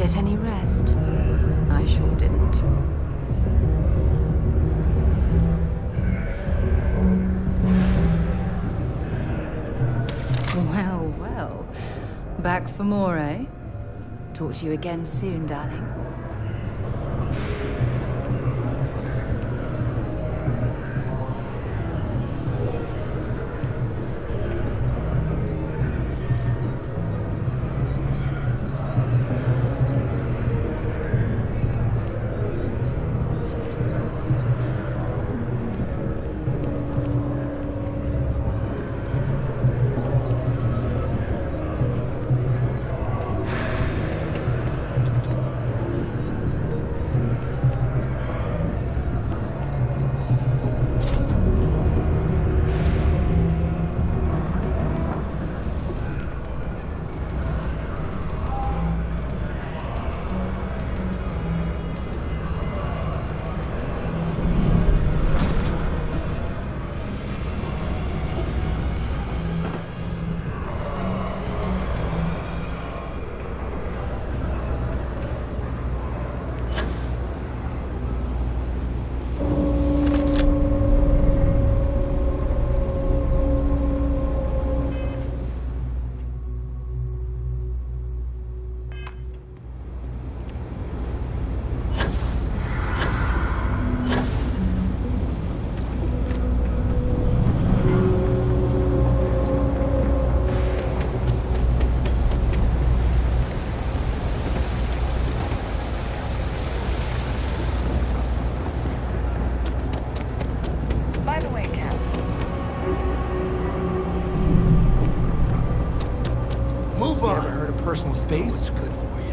get any rest? I sure didn't. Well, well. Back for more, eh? Talk to you again soon, darling. Personal space, good for you.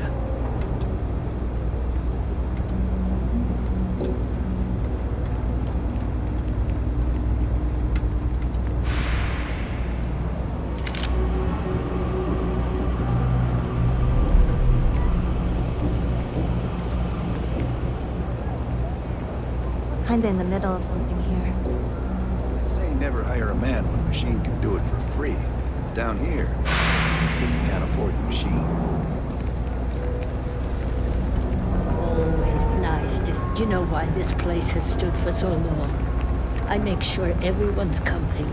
Kinda in the middle of something here. They say never hire a man when a machine can do it for free. Down here, people can't afford the machine. Always nice to... Do you know why this place has stood for so long? I make sure everyone's comfy.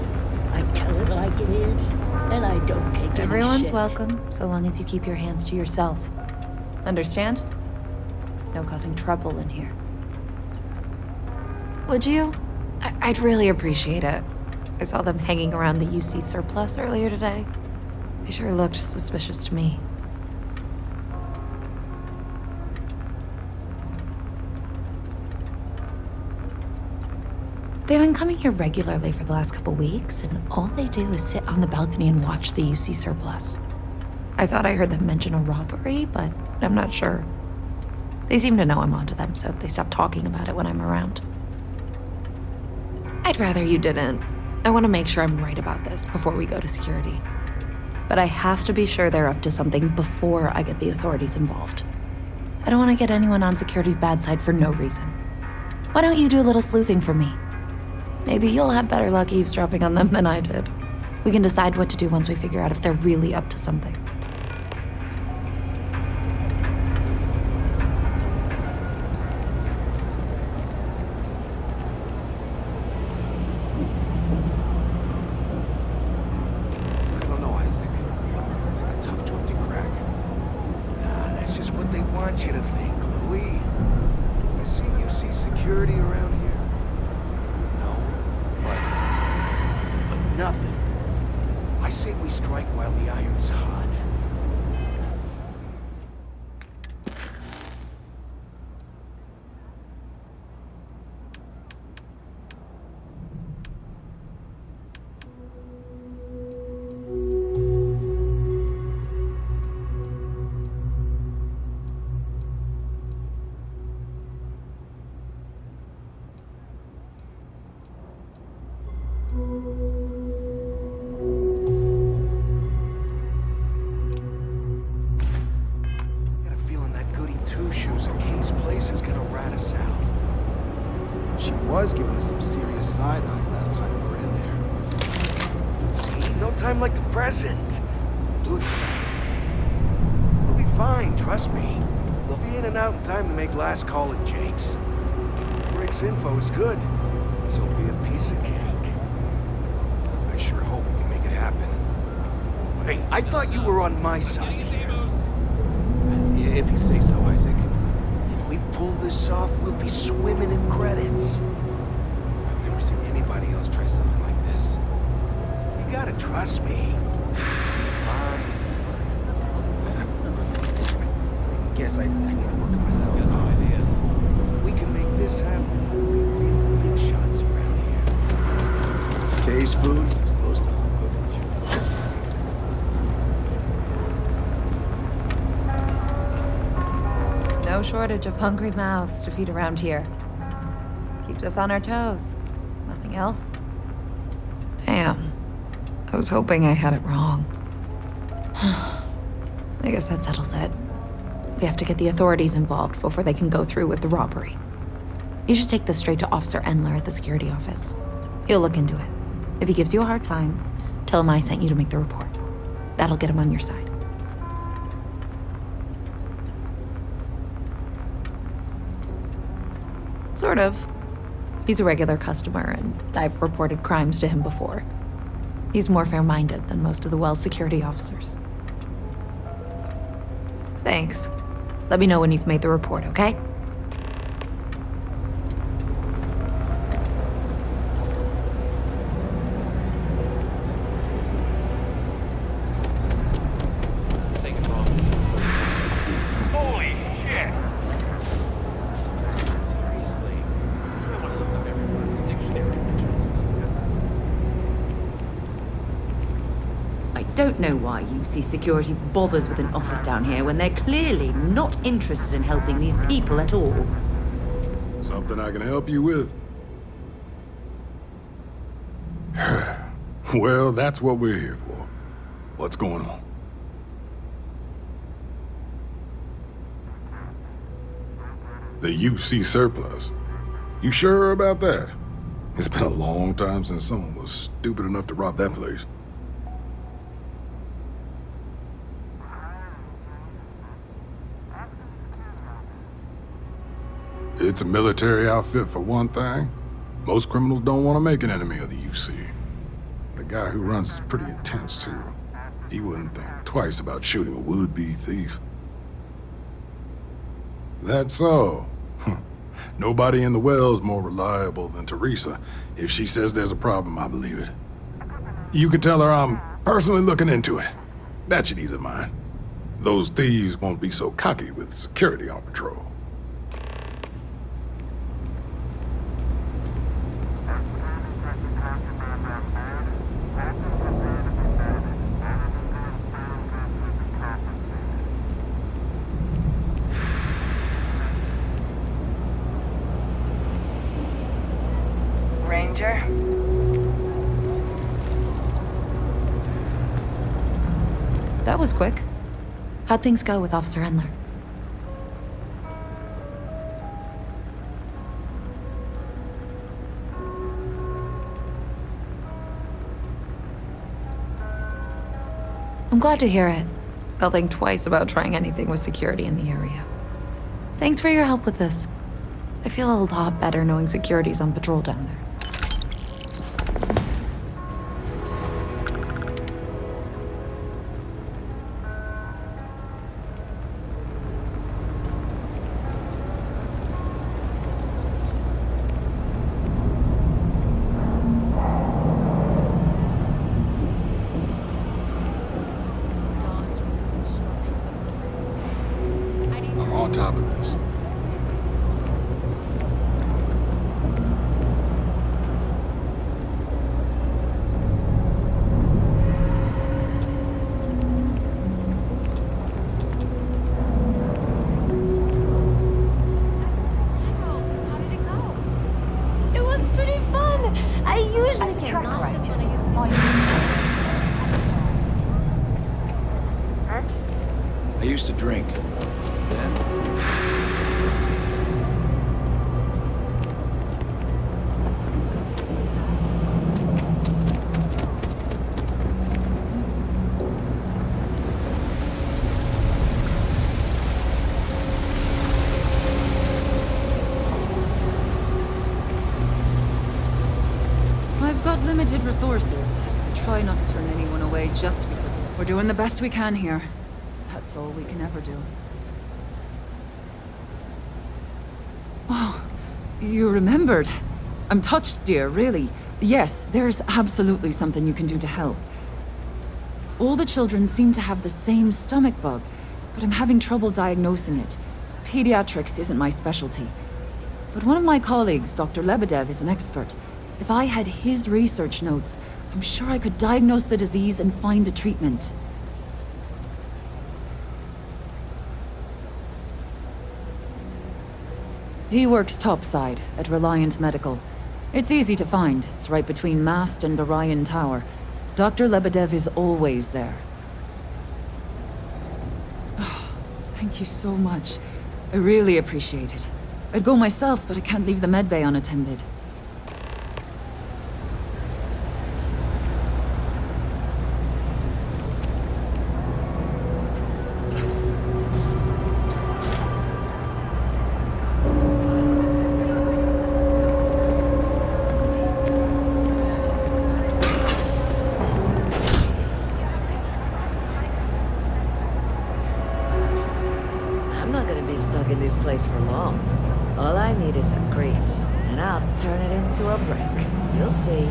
I tell it like it is, and I don't take any Everyone's shit. welcome, so long as you keep your hands to yourself. Understand? No causing trouble in here. Would you? I'd really appreciate it. I saw them hanging around the UC surplus earlier today. They sure looked suspicious to me. They've been coming here regularly for the last couple weeks, and all they do is sit on the balcony and watch the UC surplus. I thought I heard them mention a robbery, but I'm not sure. They seem to know I'm onto them, so they stop talking about it when I'm around. I'd rather you didn't. I want to make sure I'm right about this before we go to security. But I have to be sure they're up to something before I get the authorities involved. I don't want to get anyone on security's bad side for no reason. Why don't you do a little sleuthing for me? Maybe you'll have better luck eavesdropping on them than I did. We can decide what to do once we figure out if they're really up to something. Want you to think, Louis. You see security around here? No, but nothing. I say we strike while the iron's hot. Was giving us some serious side-eye last time we were in there. See, no time like the present. Do it tonight. It'll be fine, trust me. be in and out in time to make last call at Jake's. If Rick's info is good, this'll be a piece of cake. I sure hope we can make it happen. Hey, I thought you were on my side here. If you say so, Isaac. If we pull this off, we'll be swimming in credits. I've never seen anybody else try something like this. You gotta trust me. You'll be fine. I guess I need to work on my self-confidence. If we can make this happen, we'll be real big shots around here. Case foods is close to home cooking. No shortage of hungry mouths to feed around here. Keeps us on our toes. Nothing else. Damn. I was hoping I had it wrong. I guess that settles it. We have to get the authorities involved before they can go through with the robbery. You should take this straight to Officer Endler at the security office. He'll look into it. If he gives you a hard time, tell him I sent you to make the report. That'll get him on your side. Sort of. He's a regular customer, and I've reported crimes to him before. He's more fair-minded than most of the Wells security officers. Thanks. Let me know when you've made the report, okay? Holy shit! Seriously? I want to look up everyone in the dictionary and make sure this doesn't happen. I don't know why UC Security bothers with an office down here when they're clearly not interested in helping these people at all. Something I can help you with? Well, that's what we're here for. What's going on? The UC surplus. You sure about that? It's been a long time since someone was stupid enough to rob that place. It's a military outfit for one thing. Most criminals don't want to make an enemy of the UC. The guy who runs is pretty intense, too. He wouldn't think twice about shooting a would-be thief. That's so. Nobody in the Well's more reliable than Teresa. If she says there's a problem, I believe it. You can tell her I'm personally looking into it. That should ease her mind. Those thieves won't be so cocky with security on patrol. Ranger? That was quick. How'd things go with Officer Endler? I'm glad to hear it. They'll think twice about trying anything with security in the area. Thanks for your help with this. I feel a lot better knowing security's on patrol down there. I'm on top of this. It was pretty fun. I usually get nauseous when I use I used to drink. Then, have limited resources. I try not to turn anyone away just because we're doing the best we can here. That's all we can ever do. Oh, you remembered. I'm touched, dear, really. Yes, there's absolutely something you can do to help. All the children seem to have the same stomach bug, but I'm having trouble diagnosing it. Pediatrics isn't my specialty. But one of my colleagues, Dr. Lebedev, is an expert. If I had his research notes, I'm sure I could diagnose the disease and find a treatment. He works topside at Reliant Medical. It's easy to find. It's right between Mast and Orion Tower. Dr. Lebedev is always there. Oh, thank you so much. I really appreciate it. I'd go myself, but I can't leave the medbay unattended. I'm not gonna be stuck in this place for long. All I need is a grease, and I'll turn it into a brick. You'll see.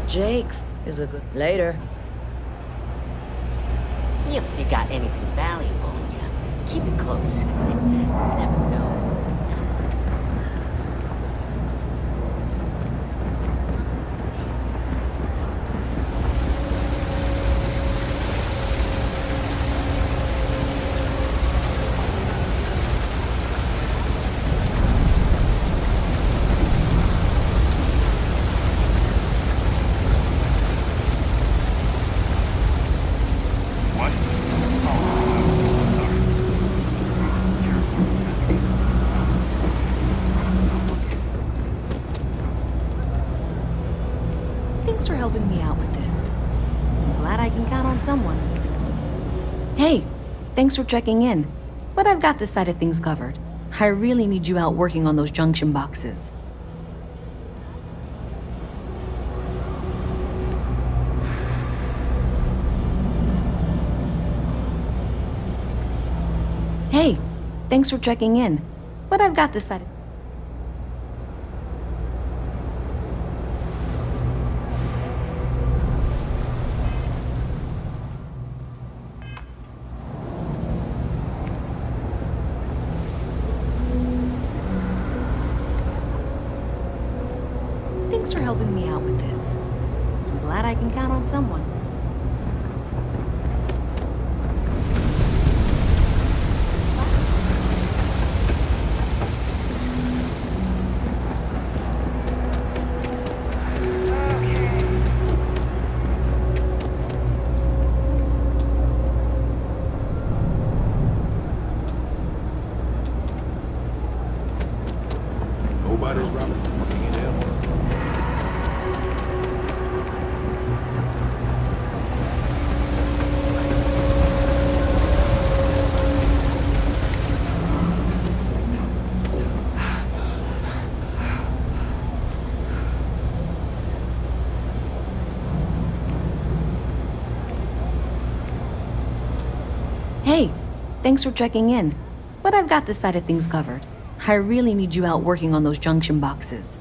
Jake's is a good... Later. If you got anything valuable on you, keep it close. Never know. Thanks for helping me out with this. I'm glad I can count on someone. Hey, thanks for checking in. But I've got this side of things covered. I really need you out working on those junction boxes. Hey, thanks for checking in. But I've got this side of... Thanks for helping me out with this. I'm glad I can count on someone. Nobody's robbing. Hey, thanks for checking in. But I've got this side of things covered. I really need you out working on those junction boxes.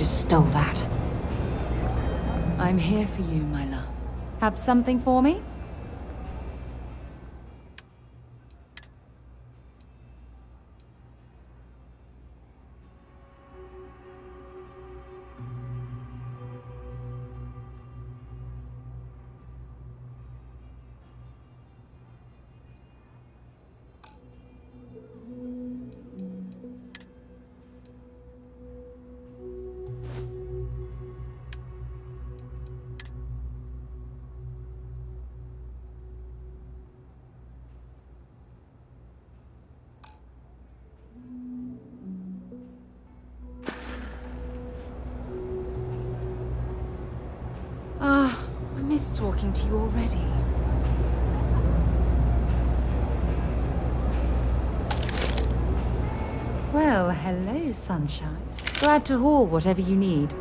just stole that. I'm here for you, my love. Have something for me? I miss talking to you already. Well, hello, sunshine. Glad to haul whatever you need.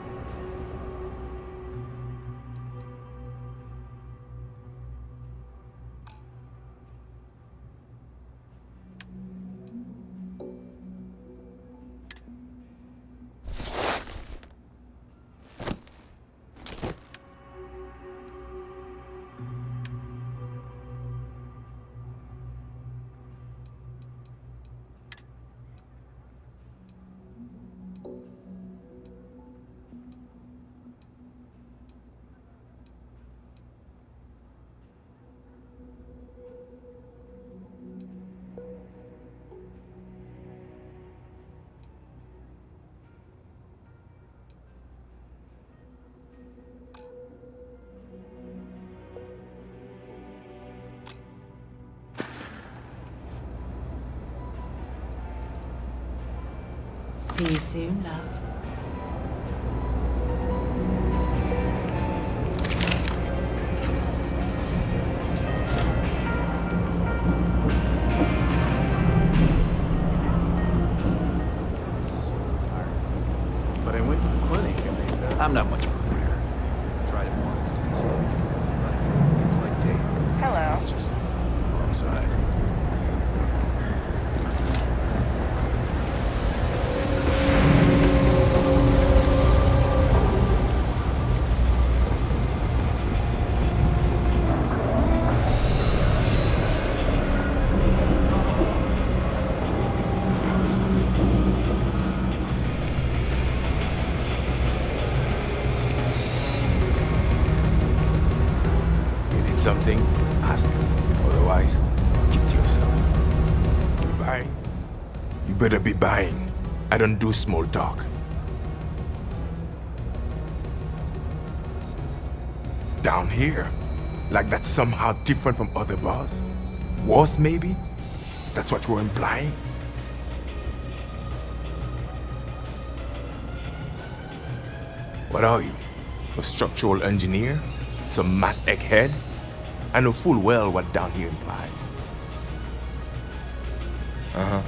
See you soon, love. But I went to the clinic and they said... I'm not much for prayer. Tried it once, didn't stick. But it's like dating. Hello. It's just wrong side. Something, ask. Otherwise, keep to yourself. You buy? You better be buying. I don't do small talk. Down here? Like that's somehow different from other bars? Worse, maybe? That's what you're implying? What are you? A structural engineer? Some mass egghead? I know full well what down here implies. Uh-huh.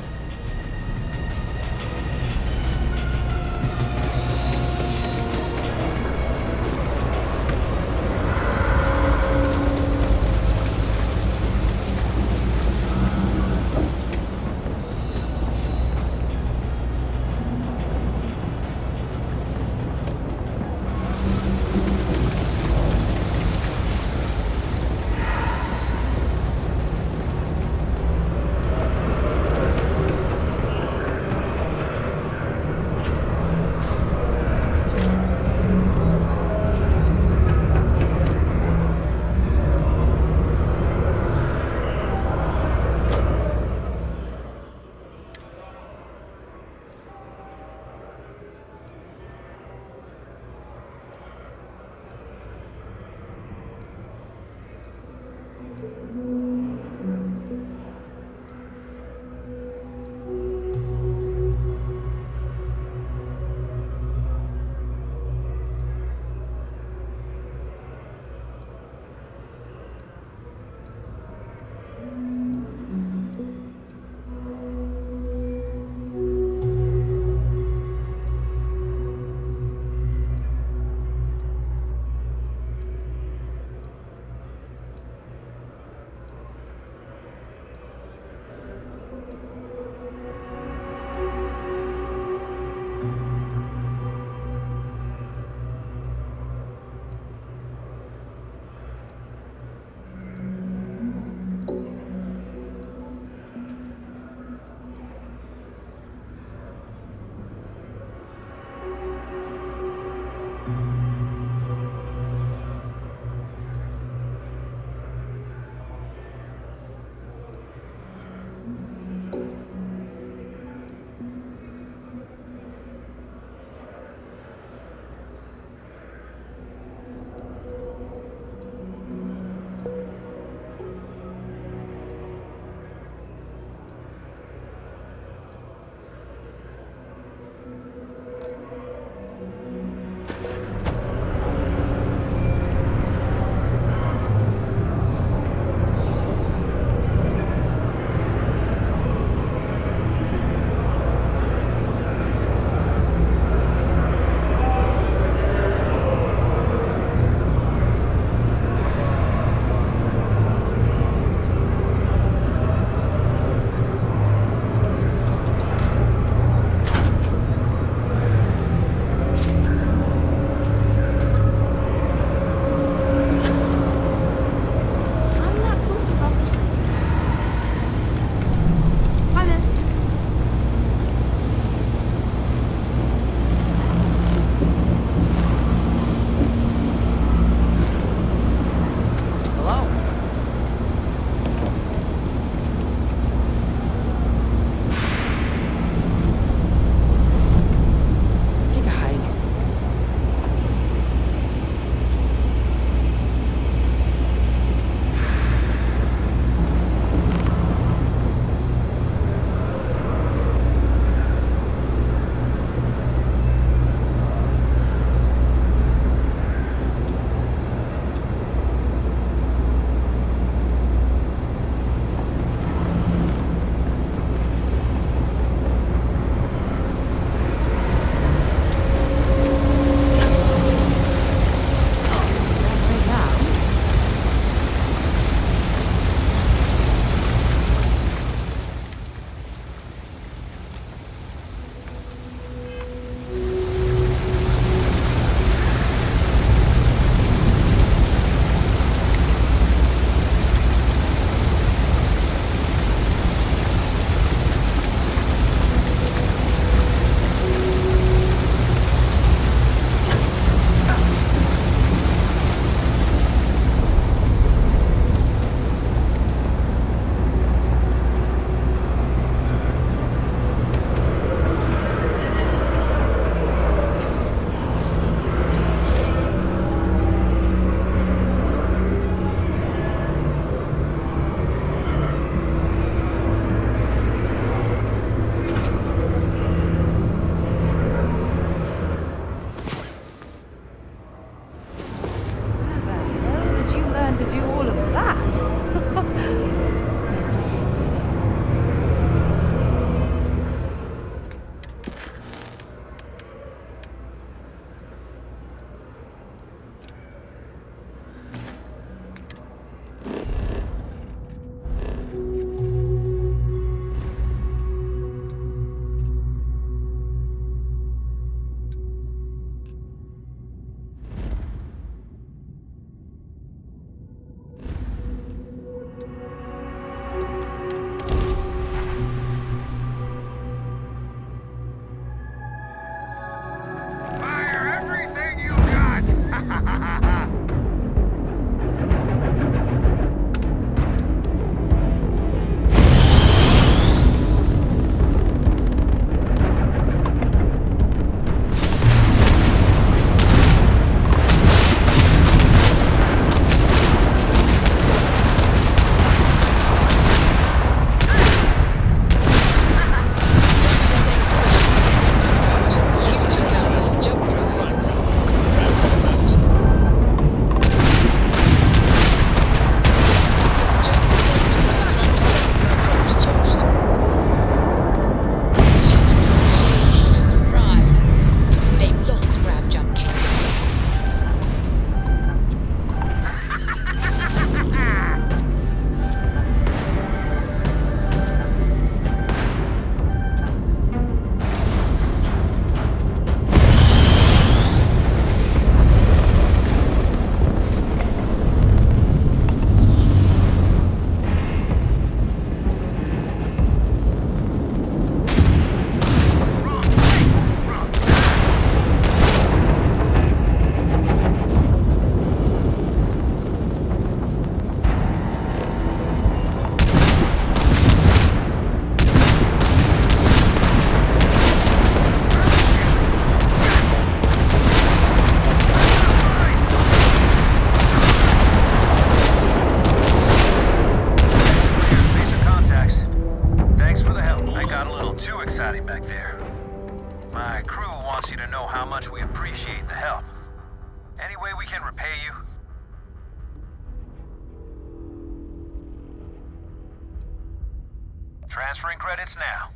Transferring credits now.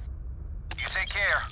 You take care.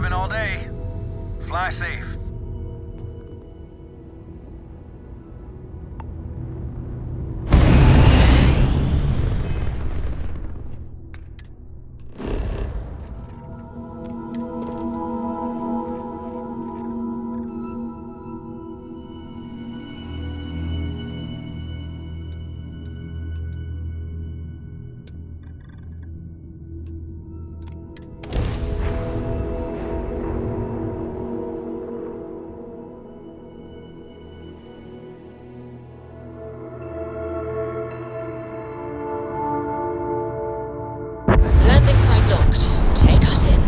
All day. Fly safe. Take us in.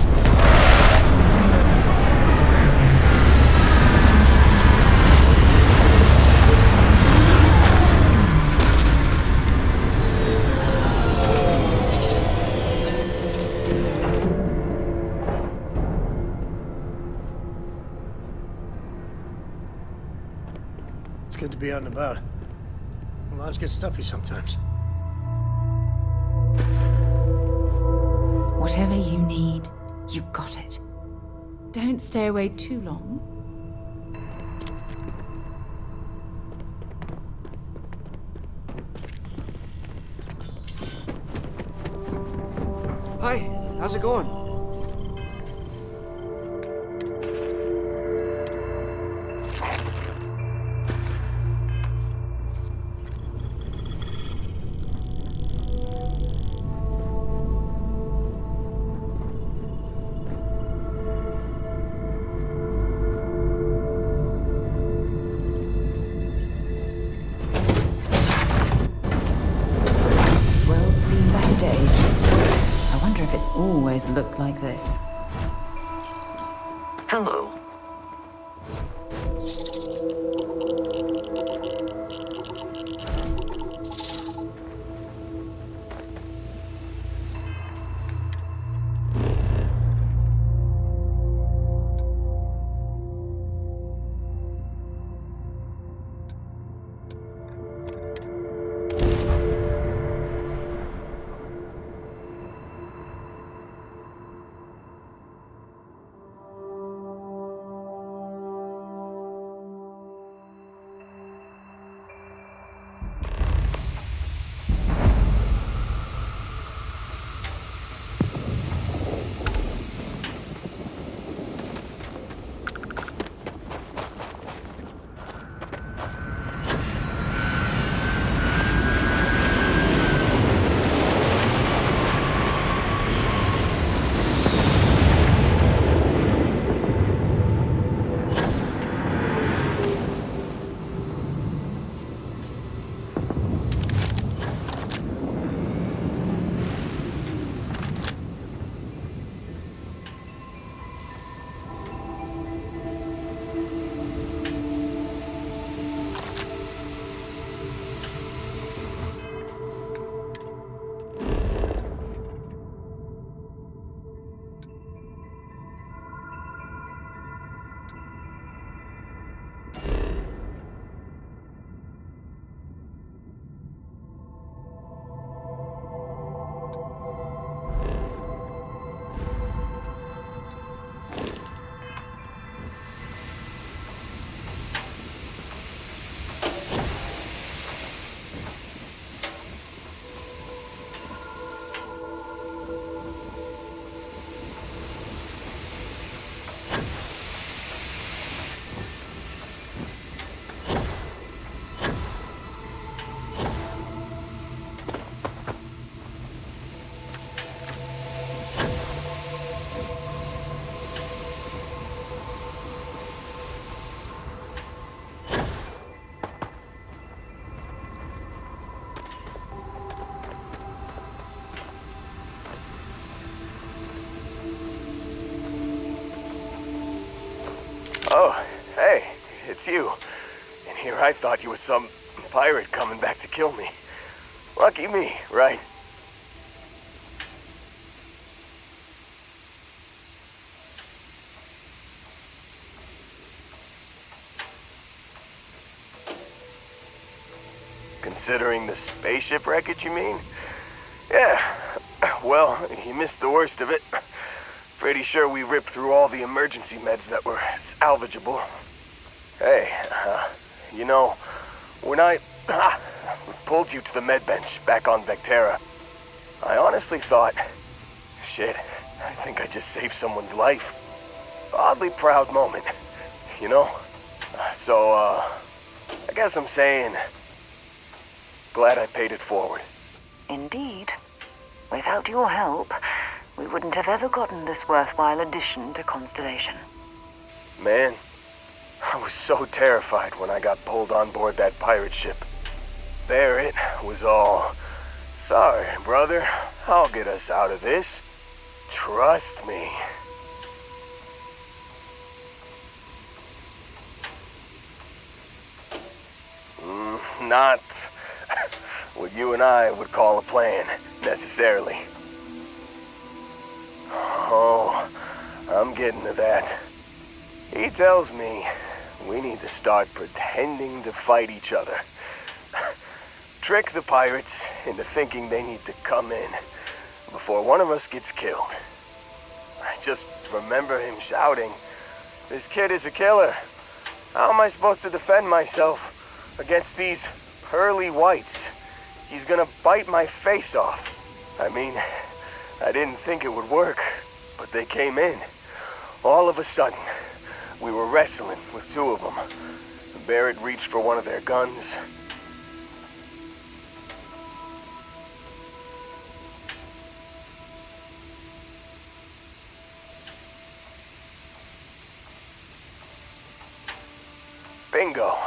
It's good to be out and about. Lives get stuffy sometimes. Whatever you need, you got it. Don't stay away too long. Hi, how's it going? It's always looked like this. Hello. it's you. And here I thought you were some pirate coming back to kill me. Lucky me, right? Considering the spaceship wreckage, you mean? Yeah, well, you missed the worst of it. Pretty sure we ripped through all the emergency meds that were salvageable. Hey, you know, when I pulled you to the med bench back on Vectera, I honestly thought, shit, I think I just saved someone's life. Oddly proud moment, you know? So, I guess I'm saying, glad I paid it forward. Indeed. Without your help, we wouldn't have ever gotten this worthwhile addition to Constellation. Man, I was so terrified when I got pulled on board that pirate ship. Barrett was all, sorry, brother, I'll get us out of this. Trust me. Not what you and I would call a plan, necessarily. Oh, I'm getting to that. He tells me we need to start pretending to fight each other. Trick the pirates into thinking they need to come in before one of us gets killed. I just remember him shouting, "This kid is a killer. How am I supposed to defend myself against these pearly whites? He's gonna bite my face off." I mean, I didn't think it would work, but they came in. All of a sudden, we were wrestling with two of them. Barrett reached for one of their guns. Bingo.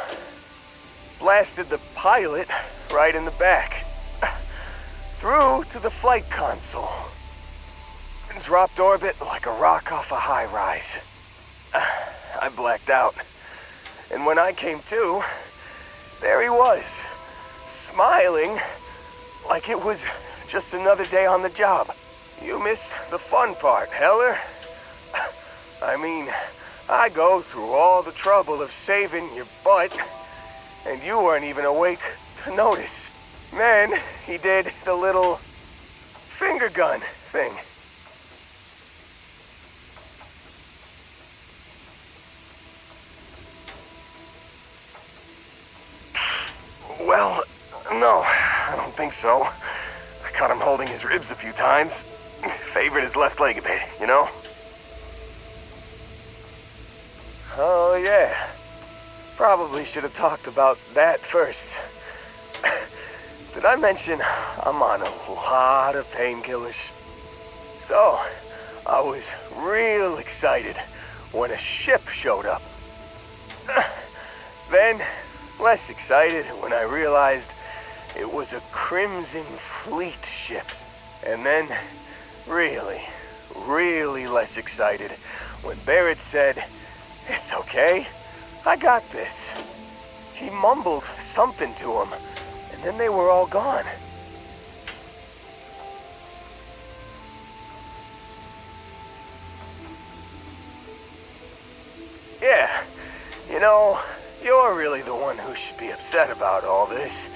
Blasted the pilot right in the back. Through to the flight console. Dropped orbit like a rock off a high-rise. I blacked out. And when I came to, there he was, smiling like it was just another day on the job. You missed the fun part, Heller. I mean, I go through all the trouble of saving your butt, and you weren't even awake to notice. Then he did the little finger gun thing. Well, no, I don't think so. I caught him holding his ribs a few times. Favored his left leg a bit, you know? Oh, yeah. Probably should have talked about that first. Did I mention I'm on a lot of painkillers? So, I was real excited when a ship showed up. Then, less excited when I realized it was a Crimson Fleet ship. And then, really, really less excited when Barrett said, "It's okay, I got this." He mumbled something to him, and then they were all gone. Yeah, you know, you're really the one who should be upset about all this.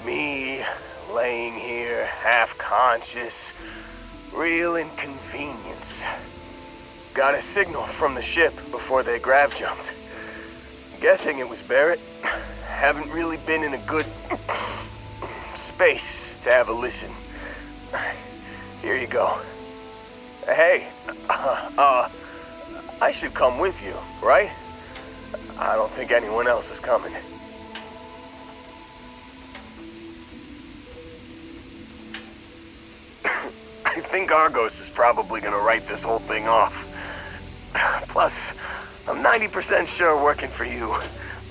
Me, laying here, half-conscious, real inconvenience. Got a signal from the ship before they grav jumped. Guessing it was Barrett. Haven't really been in a good space to have a listen. Here you go. Hey, I should come with you, right? I don't think anyone else is coming. I think Argos is probably gonna write this whole thing off. Plus, I'm 90% sure working for you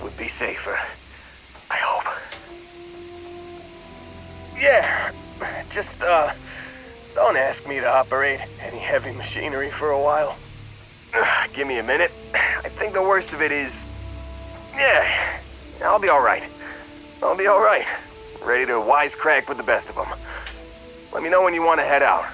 would be safer. I hope. Yeah, just, don't ask me to operate any heavy machinery for a while. Give me a minute. I think the worst of it is Yeah, I'll be alright. I'll be alright. Ready to wisecrack with the best of them. Let me know when you want to head out.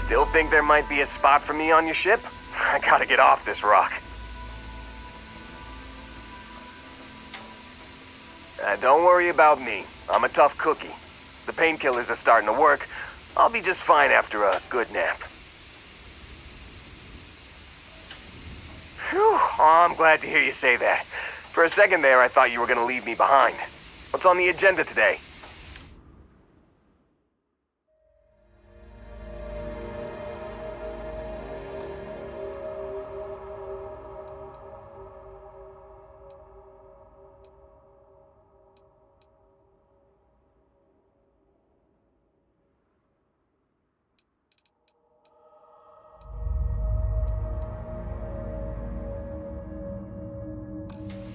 Still think there might be a spot for me on your ship? I gotta get off this rock. Don't worry about me. I'm a tough cookie. The painkillers are starting to work. I'll be just fine after a good nap. Whew, oh, I'm glad to hear you say that. For a second there, I thought you were gonna leave me behind. What's on the agenda today?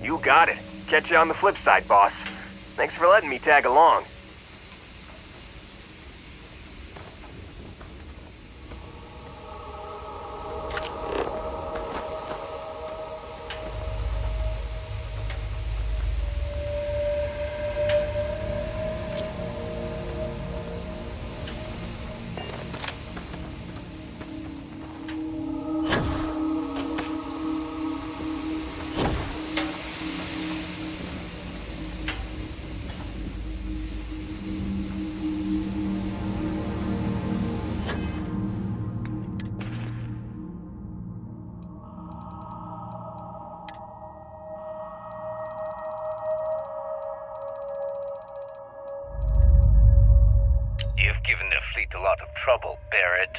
You got it. Catch you on the flip side, boss. Thanks for letting me tag along. You've given the fleet a lot of trouble, Barrett.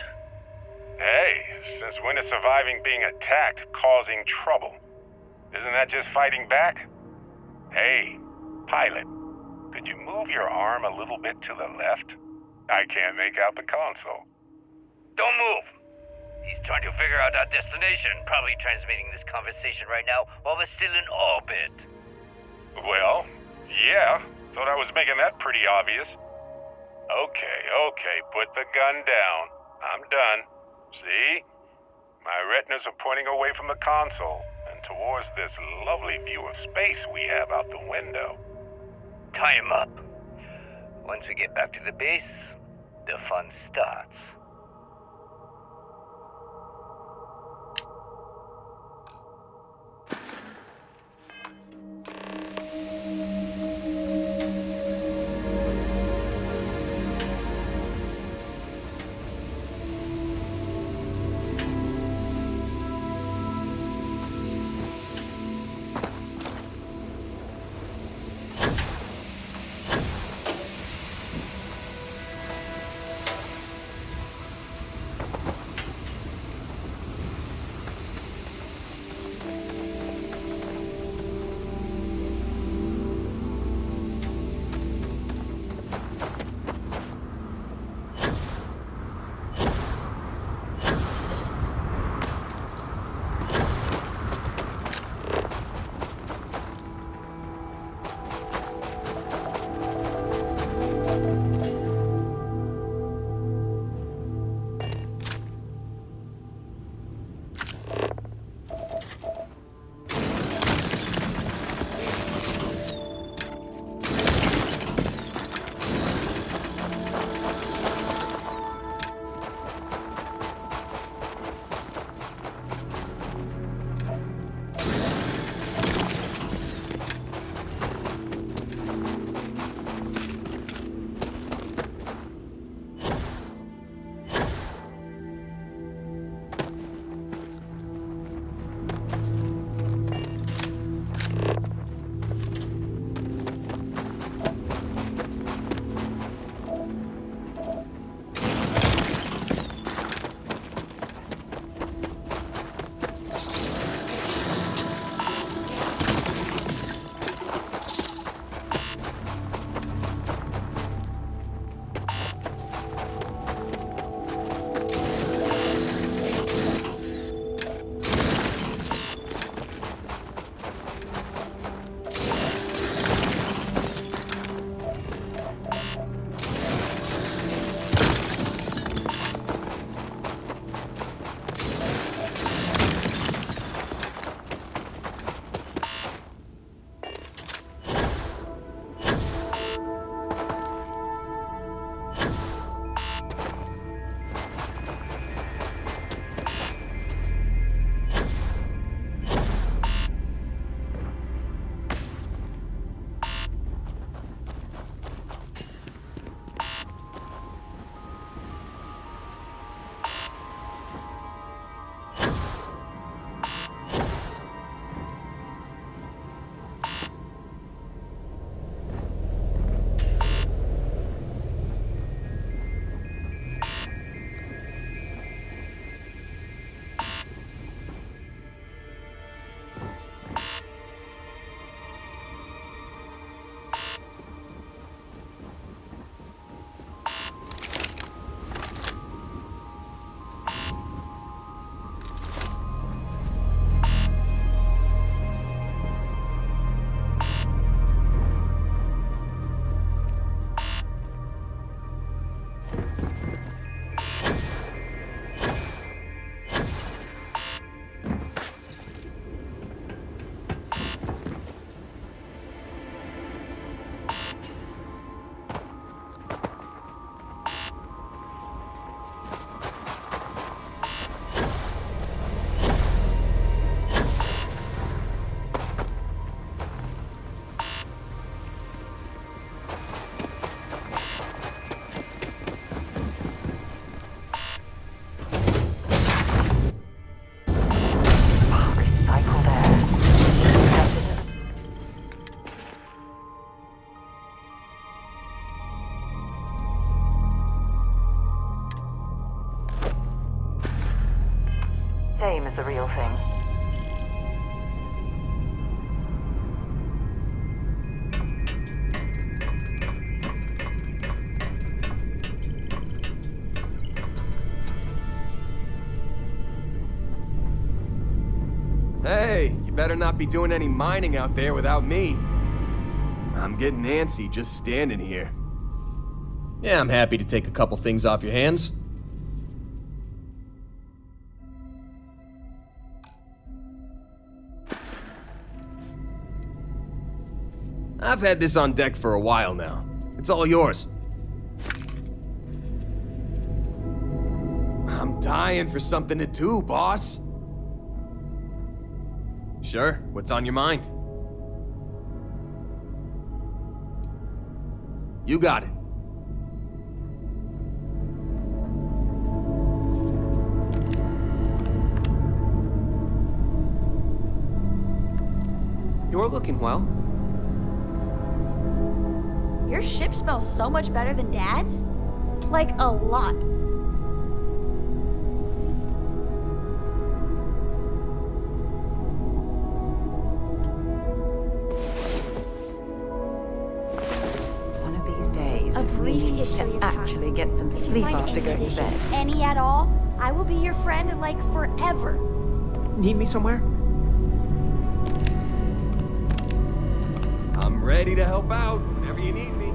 Hey, since when is surviving being attacked causing trouble? Isn't that just fighting back? Hey, pilot, could you move your arm a little bit to the left? I can't make out the console. Don't move! He's trying to figure out our destination, probably transmitting this conversation right now while we're still in orbit. Well, yeah, thought I was making that pretty obvious. Okay, put the gun down. I'm done. See? My retinas are pointing away from the console and towards this lovely view of space we have out the window. Tie him up. Once we get back to the base, the fun starts. the real thing. Hey, you better not be doing any mining out there without me. I'm getting antsy just standing here. Yeah, I'm happy to take a couple things off your hands. I've had this on deck for a while now. It's all yours. I'm dying for something to do, boss. Sure, what's on your mind? You got it. You're looking well. Your ship smells so much better than Dad's? Like, a lot. One of these days, A we brief need history to of time. actually get some If you sleep find after any going to addition, bed. any at all, I will be your friend, like, forever. Need me somewhere? I'm ready to help out whenever you need me.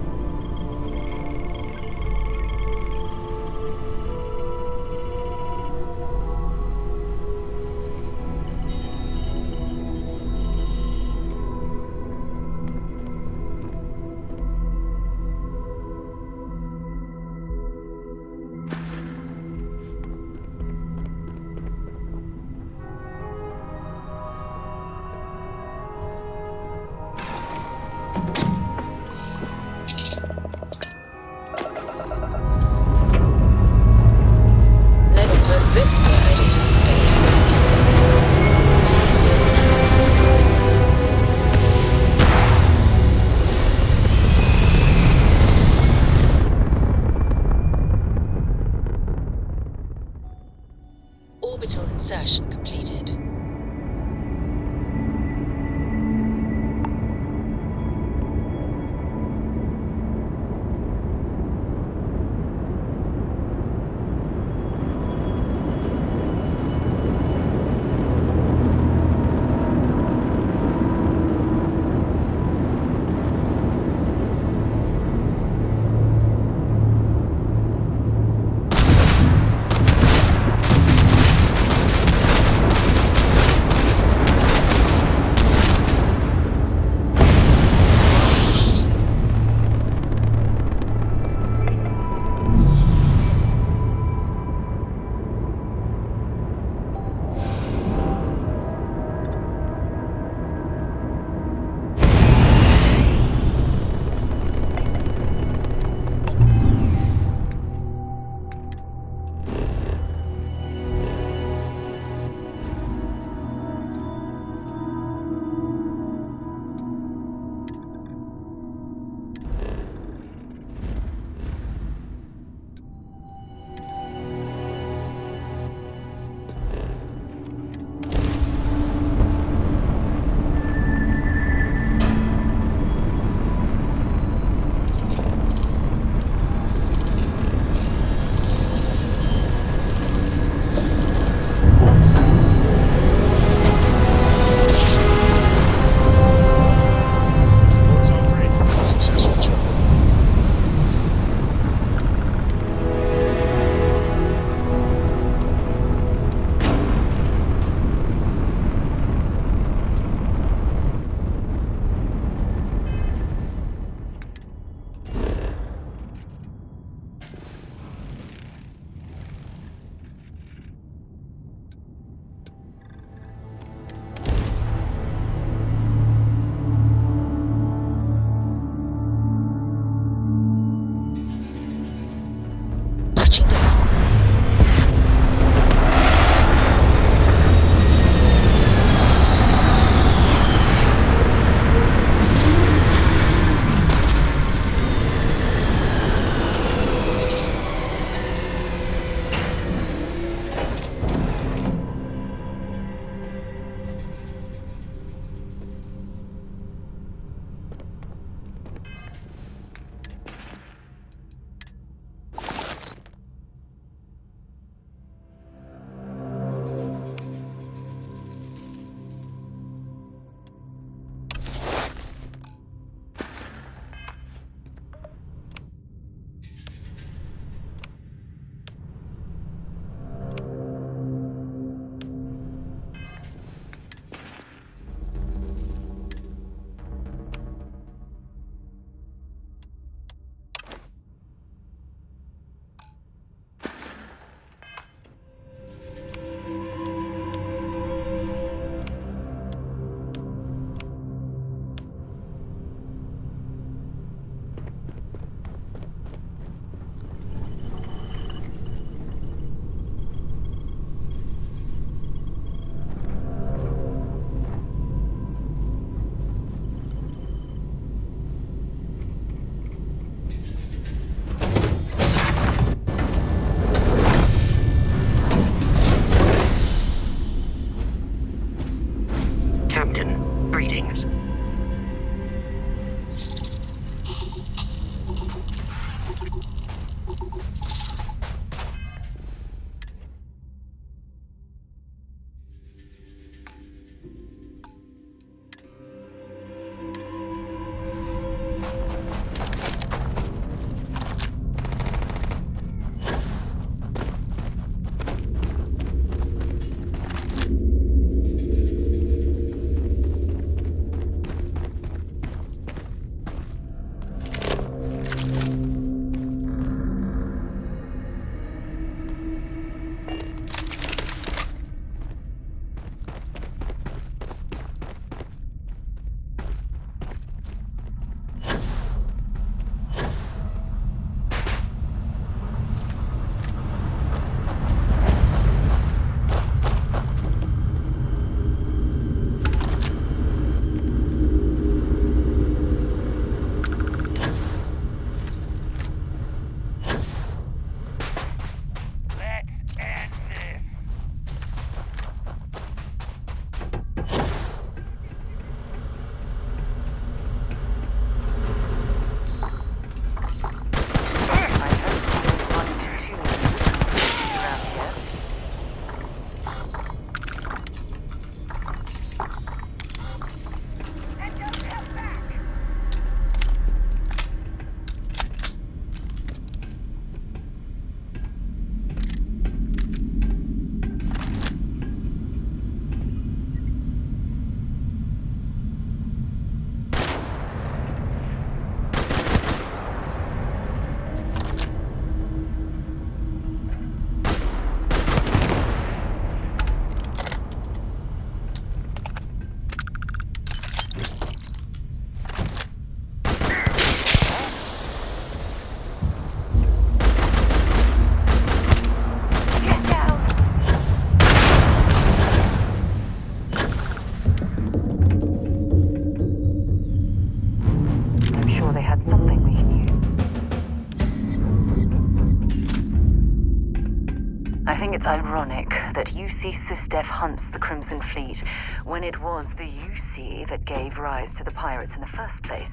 Captain. Greetings. It's ironic that UC SysDef hunts the Crimson Fleet when it was the UC that gave rise to the pirates in the first place.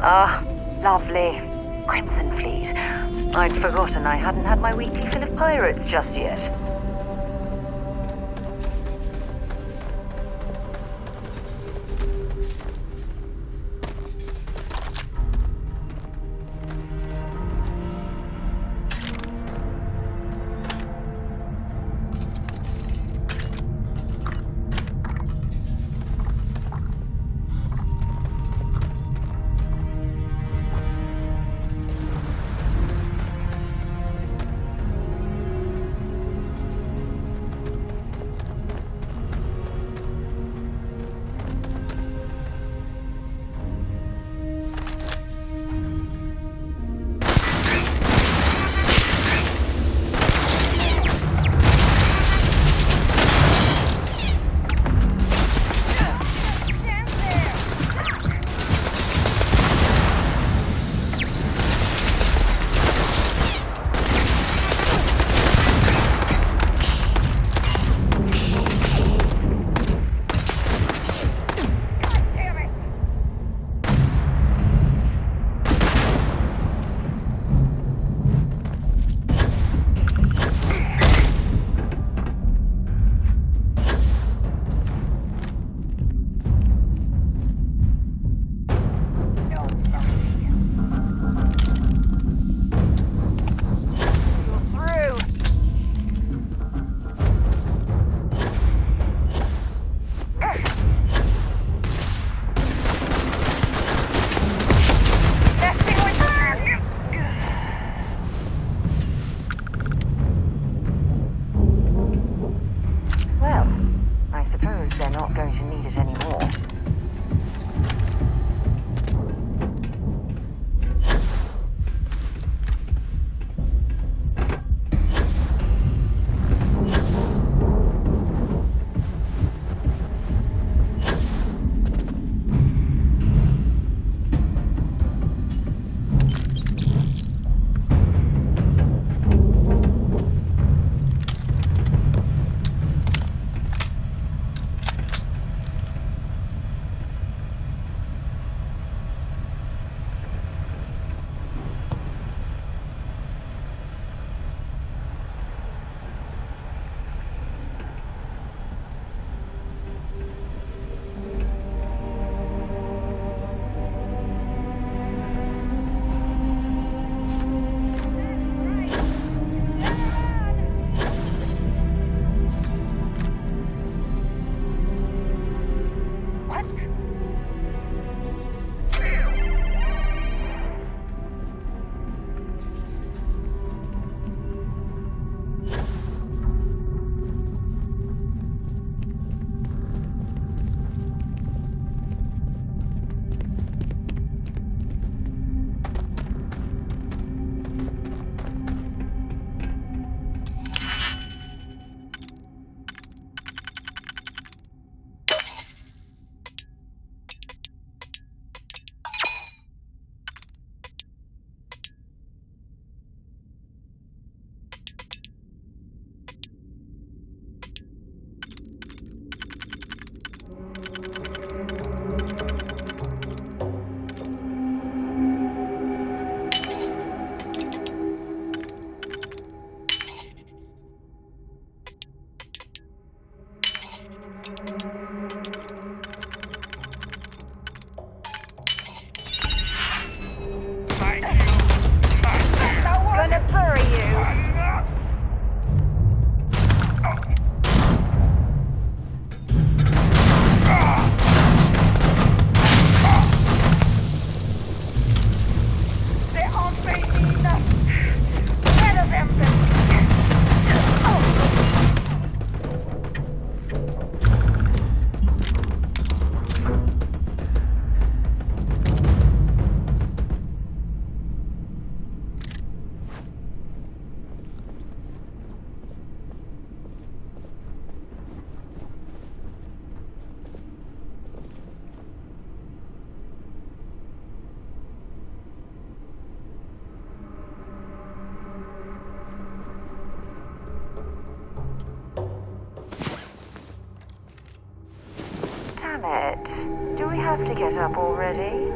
Ah, lovely. Crimson Fleet. I'd forgotten I hadn't had my weekly fill of pirates just yet. Damn it. Do we have to get up already?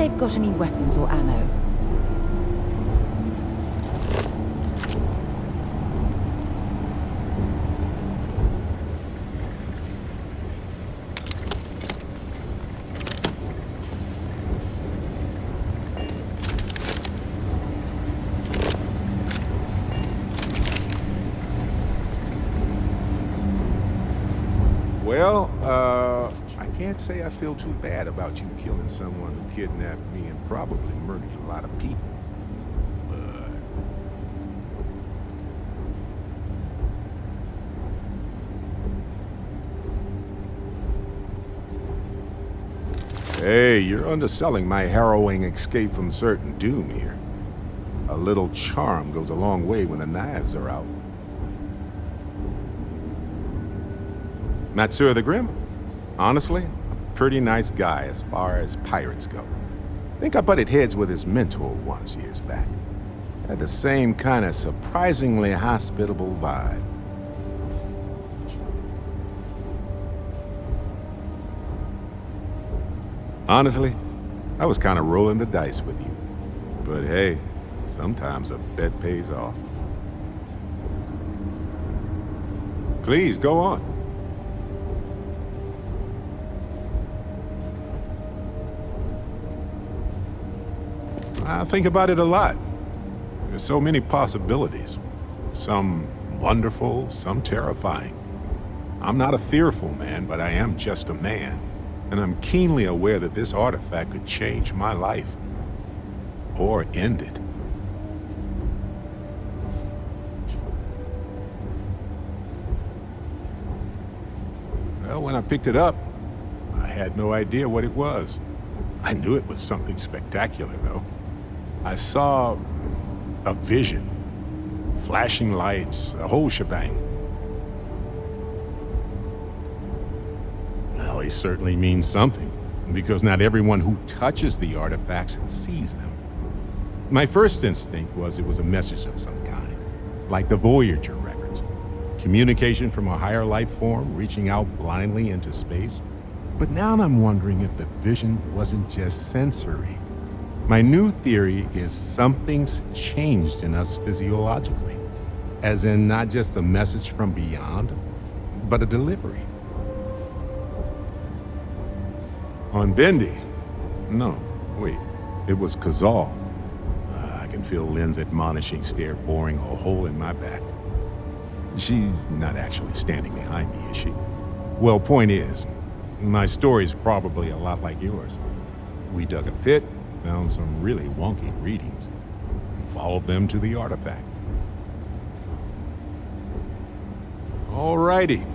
they've got any weapons or ammo. Well, I can't say I feel too bad about you killing someone who kidnapped me and probably murdered a lot of people. But... Hey, you're underselling my harrowing escape from certain doom here. A little charm goes a long way when the knives are out. Matsur the Grim? Honestly, a pretty nice guy as far as pirates go. Think I butted heads with his mentor once years back. Had the same kind of surprisingly hospitable vibe. Honestly, I was kind of rolling the dice with you. But hey, sometimes a bet pays off. Please, go on. I think about it a lot. There's so many possibilities. Some wonderful, some terrifying. I'm not a fearful man, but I am just a man. And I'm keenly aware that this artifact could change my life. Or end it. Well, when I picked it up, I had no idea what it was. I knew it was something spectacular, though. I saw a vision, flashing lights, the whole shebang. Well, they certainly mean something, because not everyone who touches the artifacts sees them. My first instinct was it was a message of some kind, like the Voyager records. Communication from a higher life form reaching out blindly into space. But now I'm wondering if the vision wasn't just sensory. My new theory is something's changed in us physiologically. As in not just a message from beyond, but a delivery. On Bendy? No, wait, it was Kazal. I can feel Lynn's admonishing stare boring a hole in my back. She's not actually standing behind me, is she? Well, point is, my story's probably a lot like yours. We dug a pit, found some really wonky readings, and followed them to the artifact. Alrighty.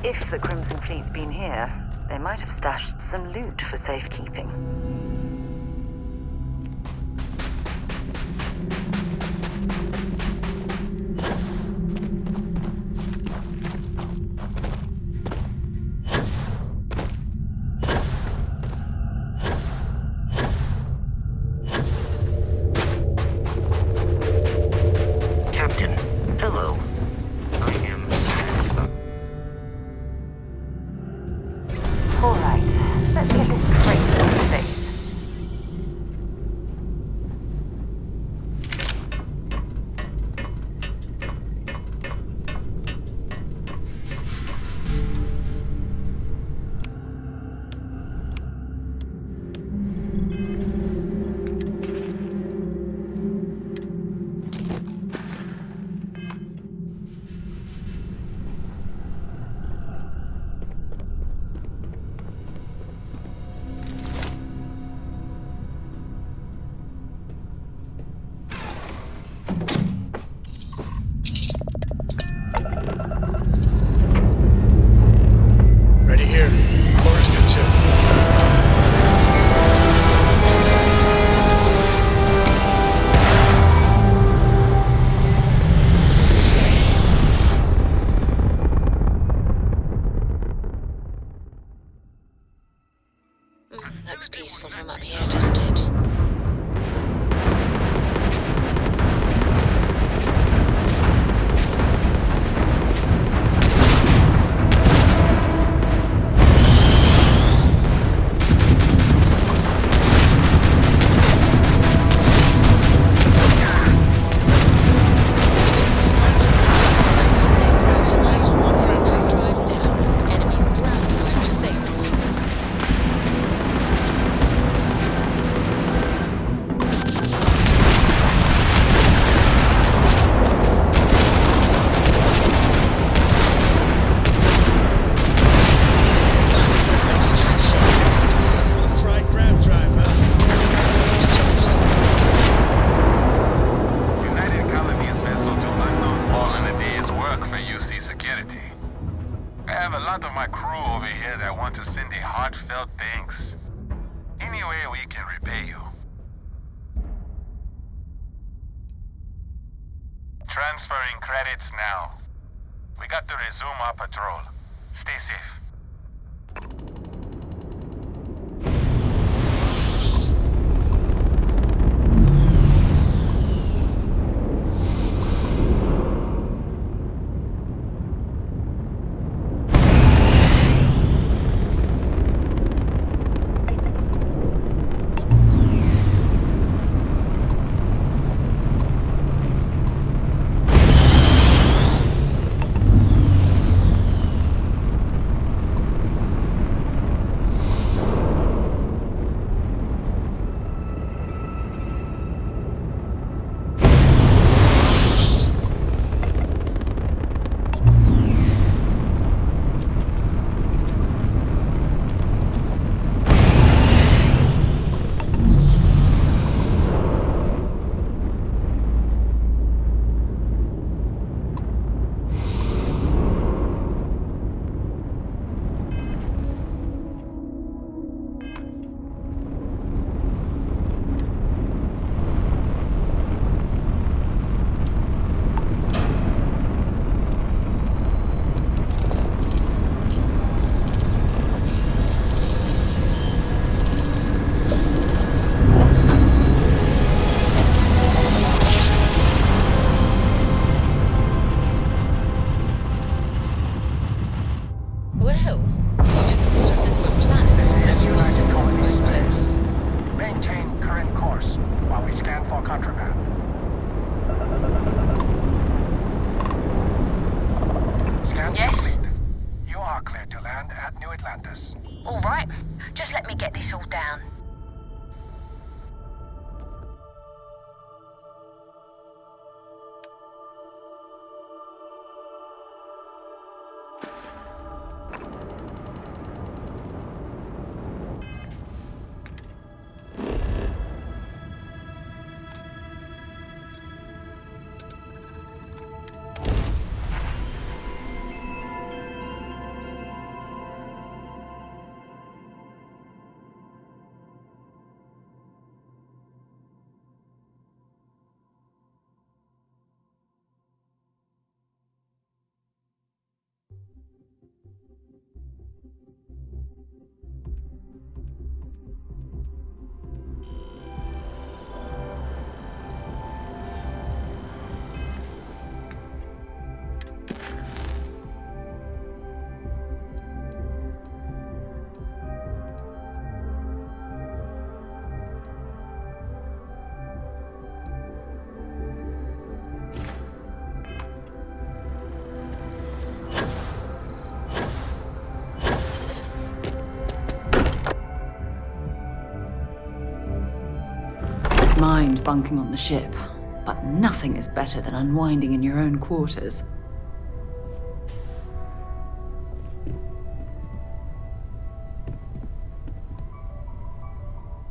If the Crimson Fleet's been here, they might have stashed some loot for safekeeping. Captain, hello. I am All right, let's get this traitor in the face. Ready here. Chorus good too. Looks peaceful from up here, doesn't it? Drives down. Enemies ground point disabled. Fried grab drive, huh? United Colonies vessel to unknown fall in a day's work for UC security. I have a lot of my crew over here that want to send a heartfelt thanks. Any way we can repay you. Transferring credits now. We got to resume our patrol. Stay safe. Well, what was it we're planning? So you must have called my place. Maintain current course while we scan for contraband. Scan complete. You are clear to land at New Atlantis. All right, just let me get this all down. mind bunking on the ship, but nothing is better than unwinding in your own quarters.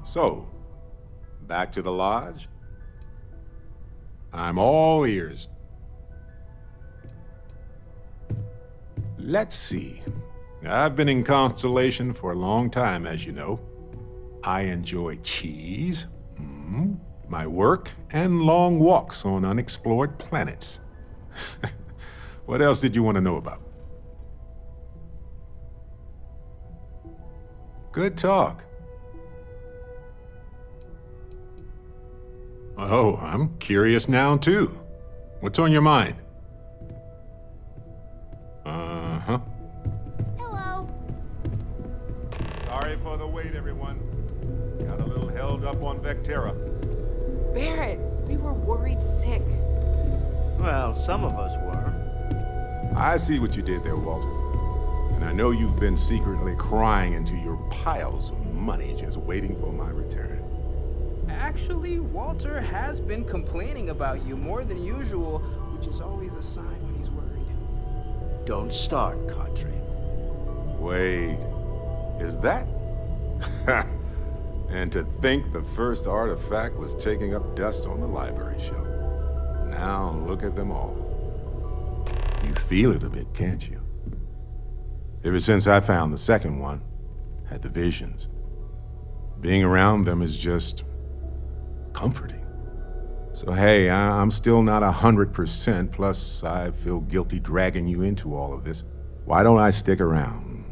So, back to the lodge? I'm all ears. Let's see. I've been in Constellation for a long time, as you know. I enjoy cheese, my work, and long walks on unexplored planets. What else did you want to know about? Good talk. Oh, I'm curious now, too. What's on your mind? Uh-huh. Hello. Sorry for the wait, everyone. Got a little held up on Vectera. Barrett, we were worried sick. Well, some of us were. I see what you did there, Walter. And I know you've been secretly crying into your piles of money just waiting for my return. Actually, Walter has been complaining about you more than usual, which is always a sign when he's worried. Don't start, Kadri. Wait, is that? And to think the first artifact was taking up dust on the library shelf. Now look at them all. You feel it a bit, can't you? Ever since I found the second one, had the visions. Being around them is just comforting. So hey, I'm still not 100%, plus I feel guilty dragging you into all of this. Why don't I stick around and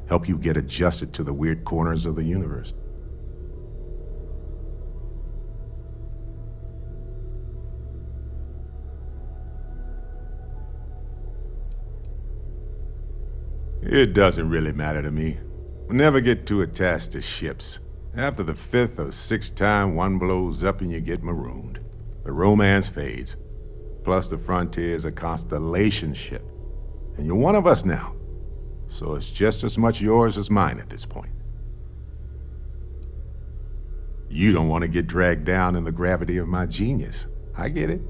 help you get adjusted to the weird corners of the universe? It doesn't really matter to me. We'll never get too attached to ships. After the 5th or 6th time one blows up and you get marooned. The romance fades. Plus the Frontier's a Constellation ship. And you're one of us now. So it's just as much yours as mine at this point. You don't want to get dragged down in the gravity of my genius. I get it.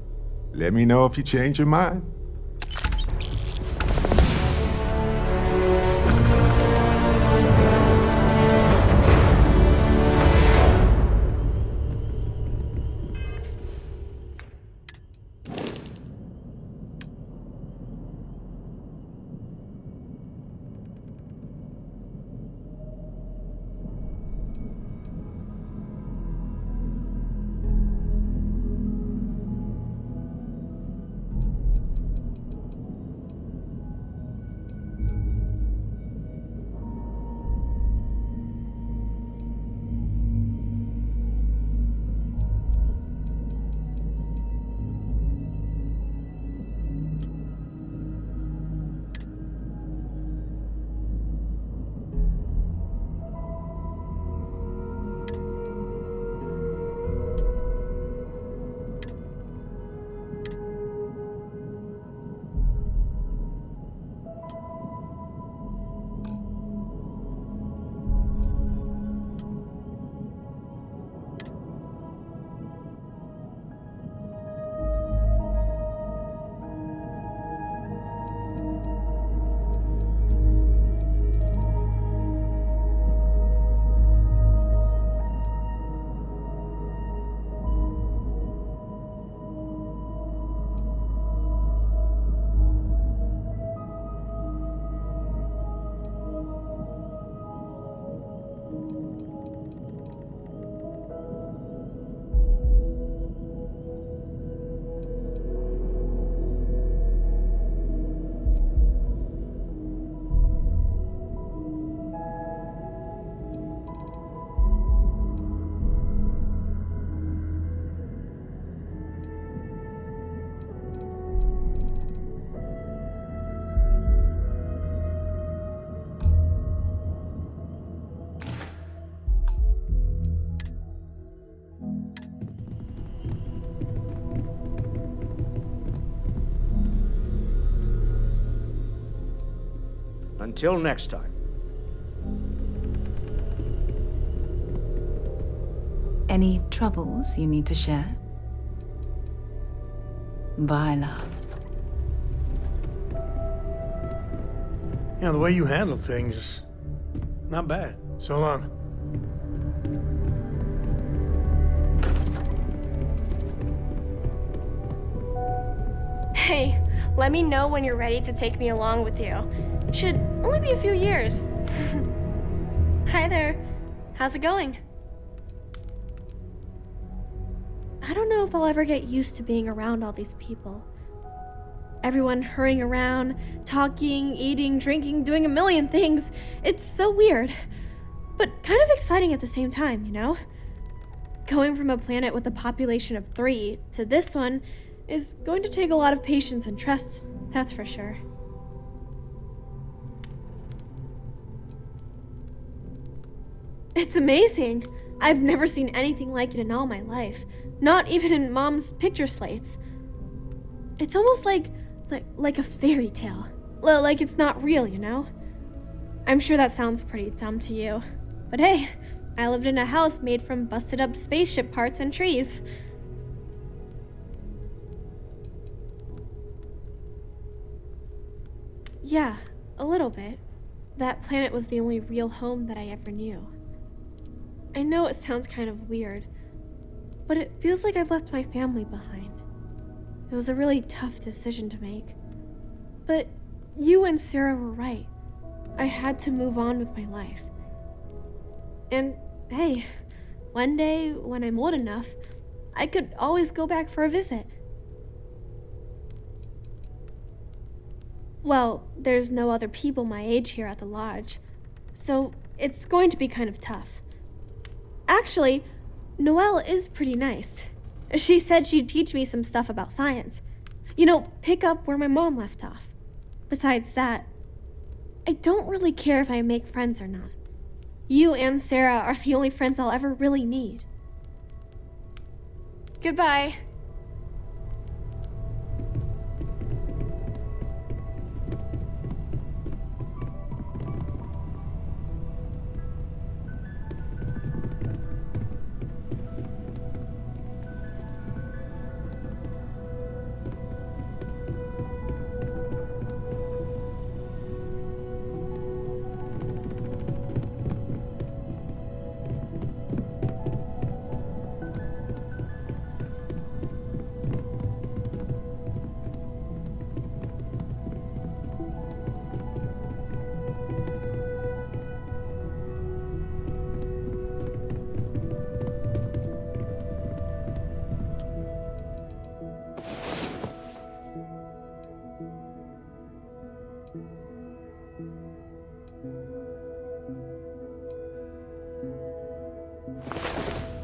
Let me know if you change your mind. Until next time. Any troubles you need to share? Bye, love. Yeah, the way you handle things, not bad. So long. Hey, let me know when you're ready to take me along with you. Should only be a few years. Hi there. How's it going? I don't know if I'll ever get used to being around all these people. Everyone hurrying around, talking, eating, drinking, doing a million things. It's so weird, but kind of exciting at the same time, you know? Going from a planet with a population of 3 to this one is going to take a lot of patience and trust, that's for sure. It's amazing. I've never seen anything like it in all my life, not even in Mom's picture slates. It's almost like a fairy tale. Like it's not real, you know? I'm sure that sounds pretty dumb to you. But hey, I lived in a house made from busted up spaceship parts and trees. Yeah, a little bit. That planet was the only real home that I ever knew. I know it sounds kind of weird, but it feels like I've left my family behind. It was a really tough decision to make. But you and Sarah were right. I had to move on with my life. And hey, one day when I'm old enough, I could always go back for a visit. Well, there's no other people my age here at the lodge, so it's going to be kind of tough. Actually, Noelle is pretty nice. She said she'd teach me some stuff about science. You know, pick up where my mom left off. Besides that, I don't really care if I make friends or not. You and Sarah are the only friends I'll ever really need. Goodbye.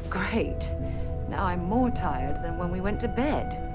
Great. Now I'm more tired than when we went to bed.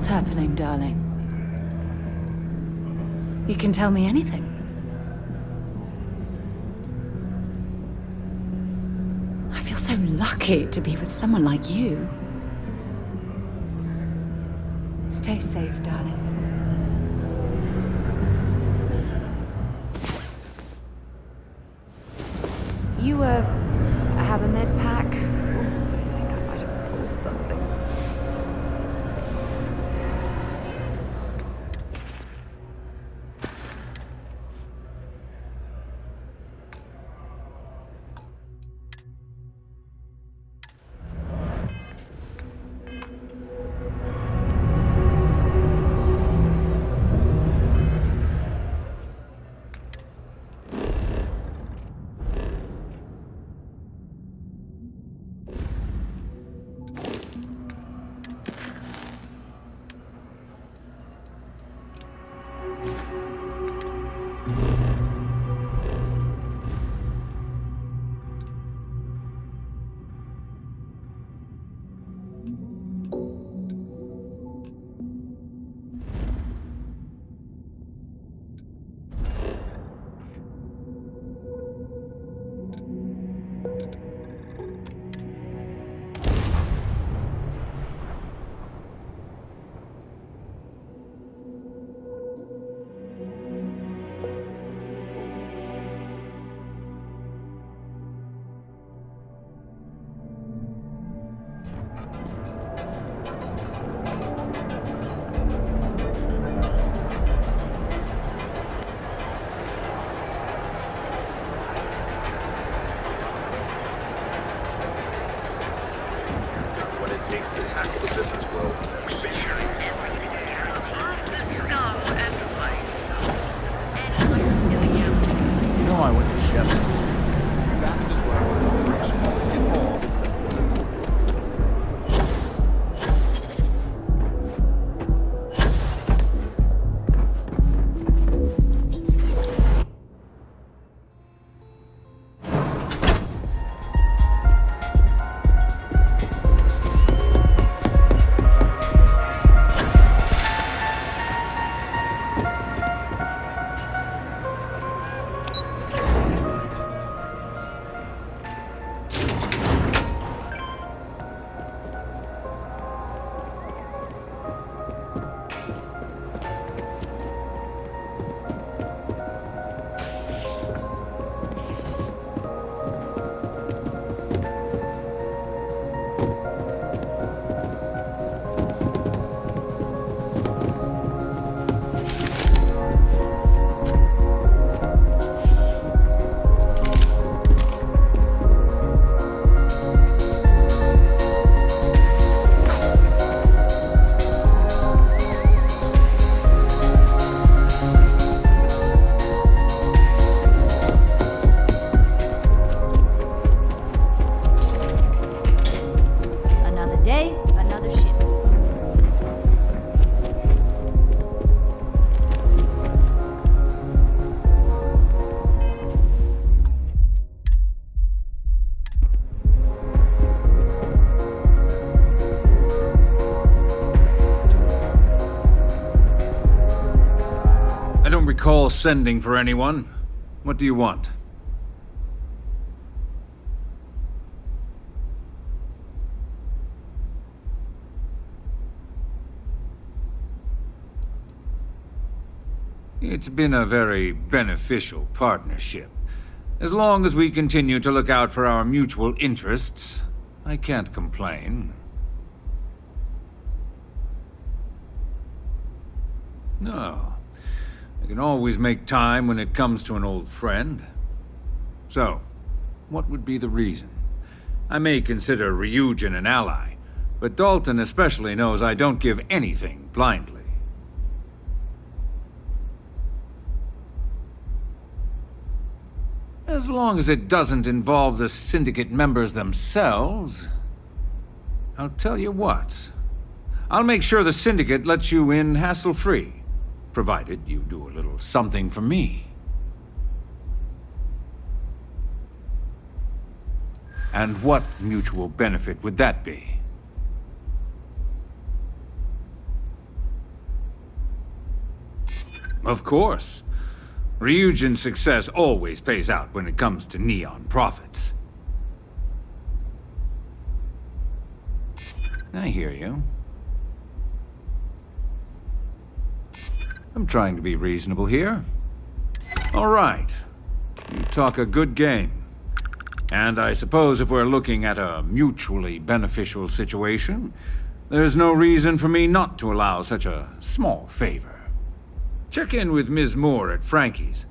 What's happening, darling? You can tell me anything. I feel so lucky to be with someone like you. Stay safe, darling. You, have a med pack? Ooh, I think I might have pulled something. I went to chef school. Disasters rising in operation in all the separate systems. Another day, another shift. I don't recall sending for anyone. What do you want? It's been a very beneficial partnership. As long as we continue to look out for our mutual interests, I can't complain. No. I can always make time when it comes to an old friend. So, what would be the reason? I may consider Ryujin an ally, but Dalton especially knows I don't give anything blindly. As long as it doesn't involve the Syndicate members themselves, I'll tell you what. I'll make sure the Syndicate lets you in hassle-free, provided you do a little something for me. And what mutual benefit would that be? Of course. Ryujin's success always pays out when it comes to Neon profits. I hear you. I'm trying to be reasonable here. All right. You talk a good game. And I suppose if we're looking at a mutually beneficial situation, there's no reason for me not to allow such a small favor. Check in with Ms. Moore at Frankie's.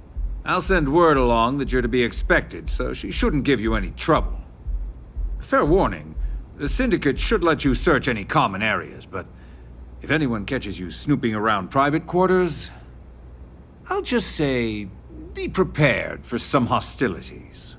I'll send word along that you're to be expected, so she shouldn't give you any trouble. Fair warning, the Syndicate should let you search any common areas, but if anyone catches you snooping around private quarters, I'll just say, be prepared for some hostilities.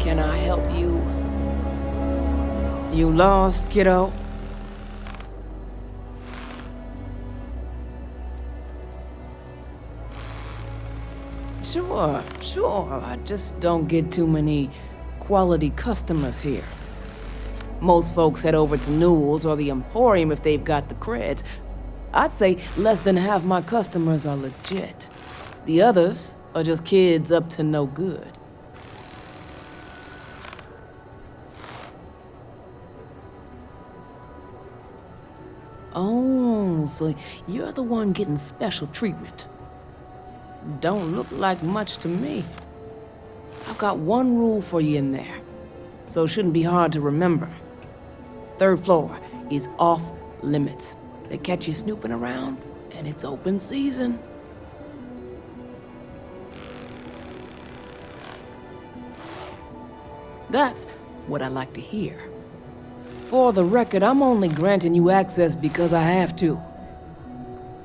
Can I help you? You lost, kiddo? Sure. Sure. I just don't get too many quality customers here. Most folks head over to Newell's or the Emporium if they've got the creds. I'd say less than half my customers are legit. The others are just kids up to no good. Oh, so you're the one getting special treatment. Don't look like much to me. I've got one rule for you in there, so it shouldn't be hard to remember. 3rd floor is off limits. They catch you snooping around, and it's open season. That's what I like to hear. For the record, I'm only granting you access because I have to.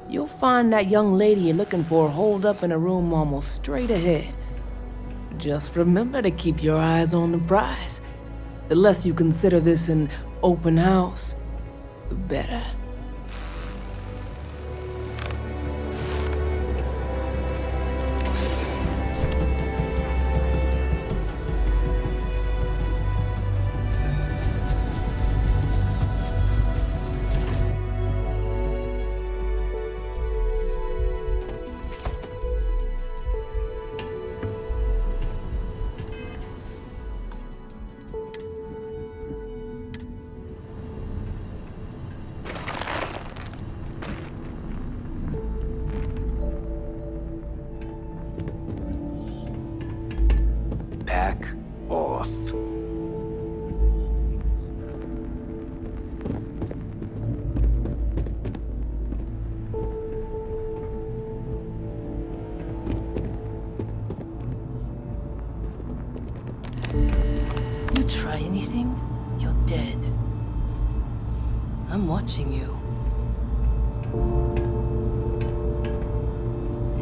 You'll find that young lady you're looking for holed up in a room almost straight ahead. Just remember to keep your eyes on the prize. The less you consider this an open house, the better. Back off. You try anything, you're dead. I'm watching you.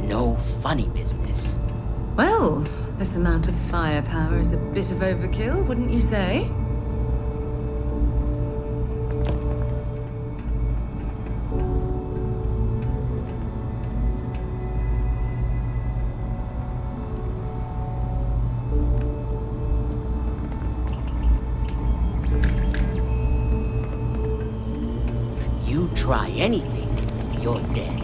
No funny business. Well, this amount of firepower is a bit of overkill, wouldn't you say? You try anything, you're dead.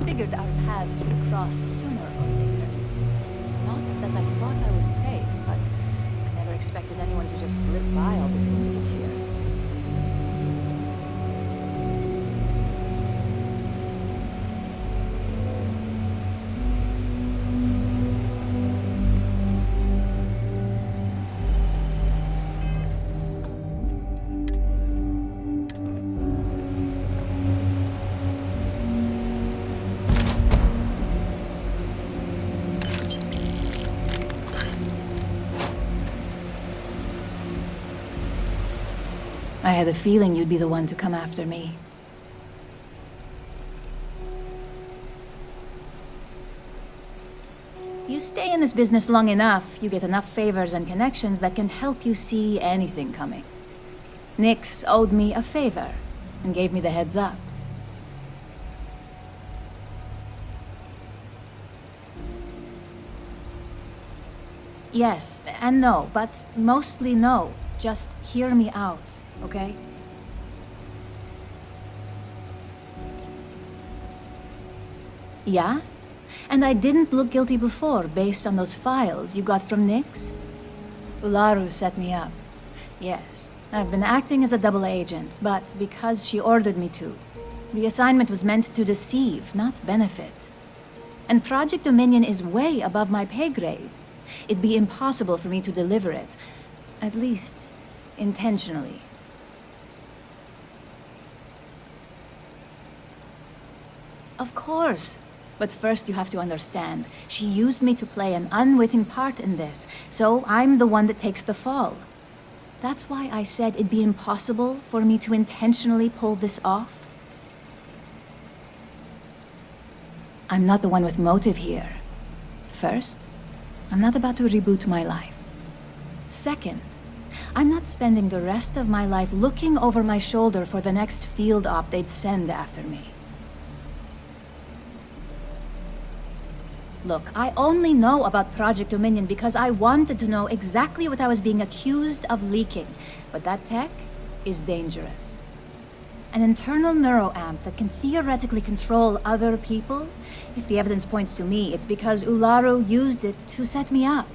Figured our paths would cross sooner or later. Not that I thought I was safe, but I never expected anyone to just slip by all the syndicate here. I had a feeling you'd be the one to come after me. You stay in this business long enough, you get enough favors and connections that can help you see anything coming. Nix owed me a favor and gave me the heads up. Yes and no, but mostly no. Just hear me out, okay? Yeah? And I didn't look guilty before, based on those files you got from Nix? Ularu set me up. Yes, I've been acting as a double agent, but because she ordered me to. The assignment was meant to deceive, not benefit. And Project Dominion is way above my pay grade. It'd be impossible for me to deliver it. At least, intentionally. Of course. But first you have to understand, she used me to play an unwitting part in this, so I'm the one that takes the fall. That's why I said it'd be impossible for me to intentionally pull this off. I'm not the one with motive here. First, I'm not about to reboot my life. Second, I'm not spending the rest of my life looking over my shoulder for the next field op they'd send after me. Look, I only know about Project Dominion because I wanted to know exactly what I was being accused of leaking. But that tech is dangerous. An internal neuroamp that can theoretically control other people? If the evidence points to me, it's because Ularu used it to set me up.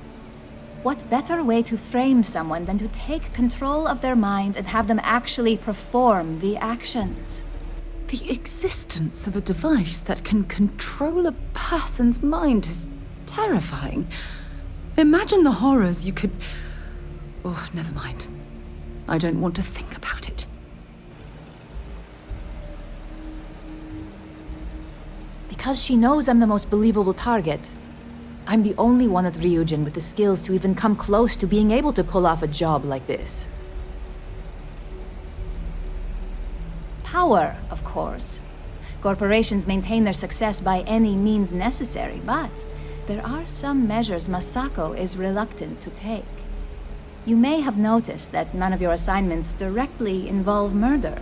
What better way to frame someone than to take control of their mind and have them actually perform the actions? The existence of a device that can control a person's mind is terrifying. Imagine the horrors you could... Oh, never mind. I don't want to think about it. Because she knows I'm the most believable target. I'm the only one at Ryujin with the skills to even come close to being able to pull off a job like this. Power, of course. Corporations maintain their success by any means necessary, but there are some measures Masako is reluctant to take. You may have noticed that none of your assignments directly involve murder.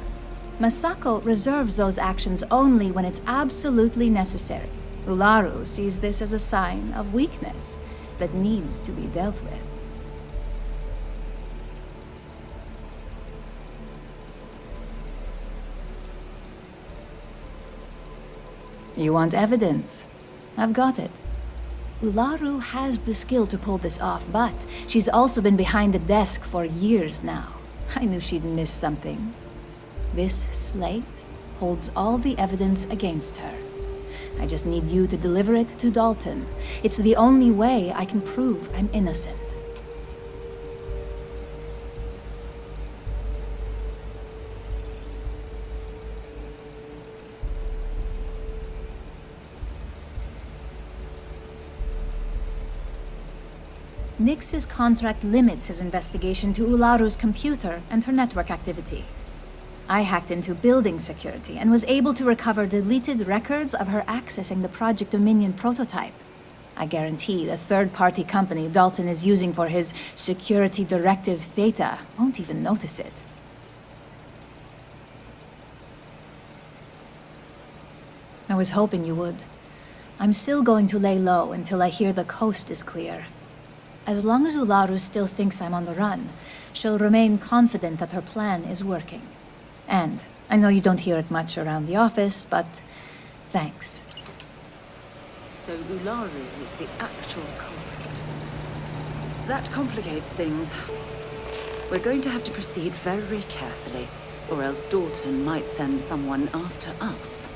Masako reserves those actions only when it's absolutely necessary. Ularu sees this as a sign of weakness that needs to be dealt with. You want evidence? I've got it. Ularu has the skill to pull this off, but she's also been behind a desk for years now. I knew she'd miss something. This slate holds all the evidence against her. I just need you to deliver it to Dalton. It's the only way I can prove I'm innocent. Nix's contract limits his investigation to Ularu's computer and her network activity. I hacked into building security and was able to recover deleted records of her accessing the Project Dominion prototype. I guarantee the third-party company Dalton is using for his security directive Theta won't even notice it. I was hoping you would. I'm still going to lay low until I hear the coast is clear. As long as Ularu still thinks I'm on the run, she'll remain confident that her plan is working. And I know you don't hear it much around the office, but thanks. So Ularu is the actual culprit. That complicates things. We're going to have to proceed very carefully, or else Dalton might send someone after us.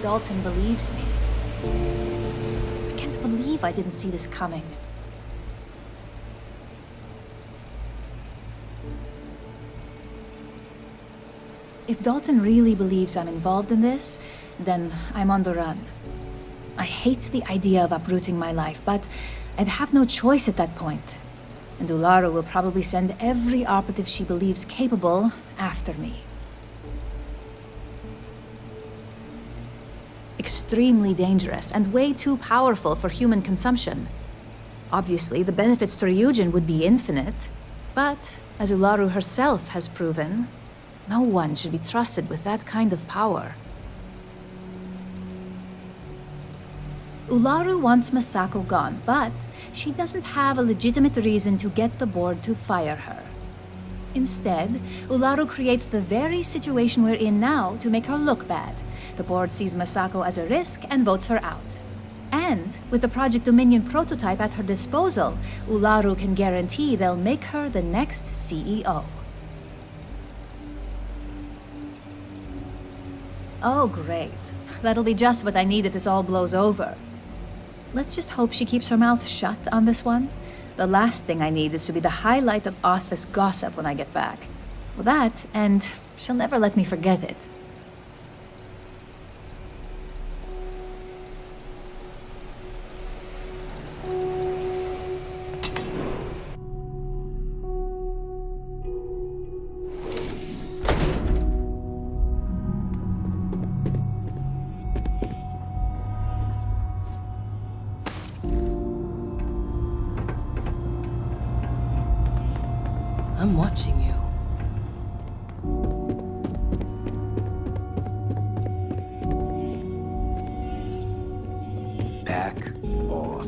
Dalton believes me. I can't believe I didn't see this coming. If Dalton really believes I'm involved in this, then I'm on the run. I hate the idea of uprooting my life, but I'd have no choice at that point. And Ularu will probably send every operative she believes capable after me. Extremely dangerous and way too powerful for human consumption. Obviously, the benefits to Ryujin would be infinite, but as Ularu herself has proven, no one should be trusted with that kind of power. Ularu wants Masako gone, but she doesn't have a legitimate reason to get the board to fire her. Instead, Ularu creates the very situation we're in now to make her look bad. The board sees Masako as a risk and votes her out. And with the Project Dominion prototype at her disposal, Ularu can guarantee they'll make her the next CEO. Oh, great. That'll be just what I need if this all blows over. Let's just hope she keeps her mouth shut on this one. The last thing I need is to be the highlight of office gossip when I get back. Well, that, and she'll never let me forget it. I'm watching you. Back off.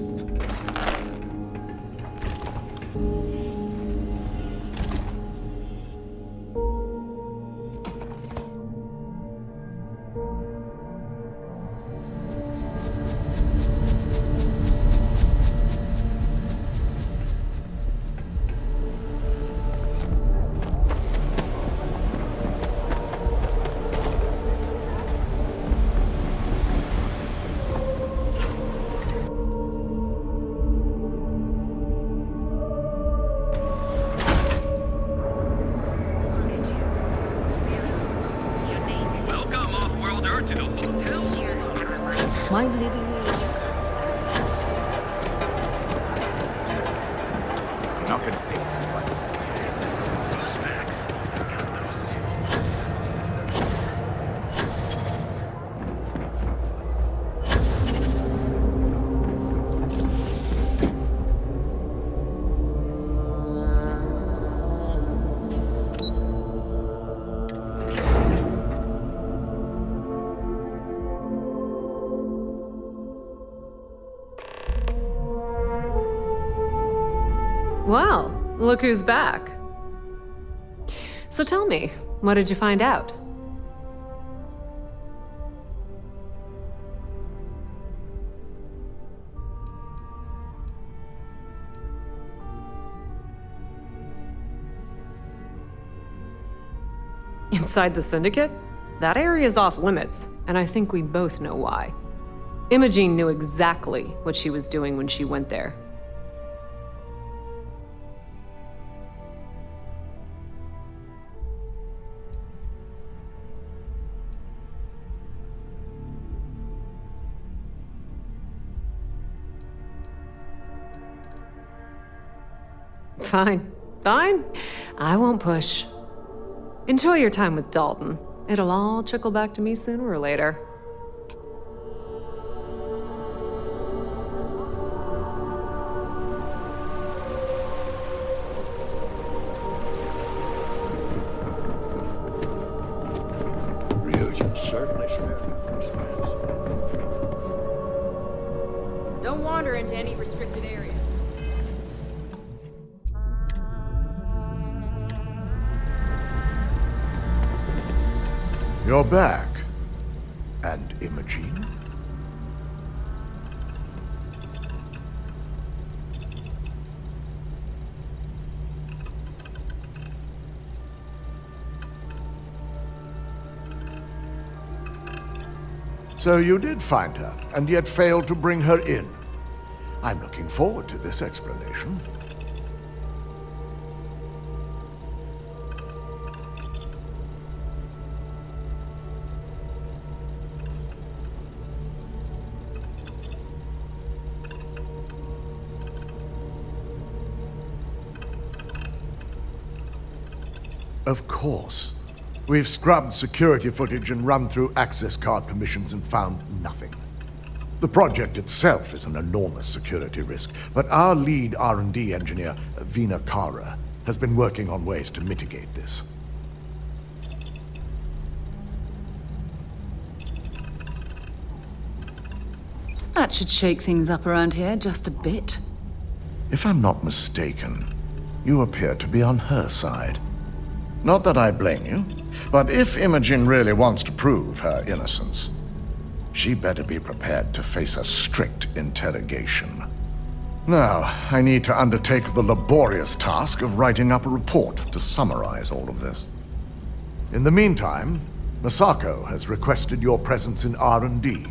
Mind leaving me? You're not gonna save us twice. Well, look who's back. So tell me, what did you find out? Inside the Syndicate? That area's off limits, and I think we both know why. Imogene knew exactly what she was doing when she went there. Fine. Fine. I won't push. Enjoy your time with Dalton. It'll all trickle back to me sooner or later. Ryujin certainly smells. Don't wander into any restricted areas. You're back. And Imogene? So you did find her, and yet failed to bring her in. I'm looking forward to this explanation. Of course. We've scrubbed security footage and run through access card permissions and found nothing. The project itself is an enormous security risk, but our lead R&D engineer, Vina Kara, has been working on ways to mitigate this. That should shake things up around here just a bit. If I'm not mistaken, you appear to be on her side. Not that I blame you, but if Imogen really wants to prove her innocence, she better be prepared to face a strict interrogation. Now, I need to undertake the laborious task of writing up a report to summarize all of this. In the meantime, Masako has requested your presence in R&D.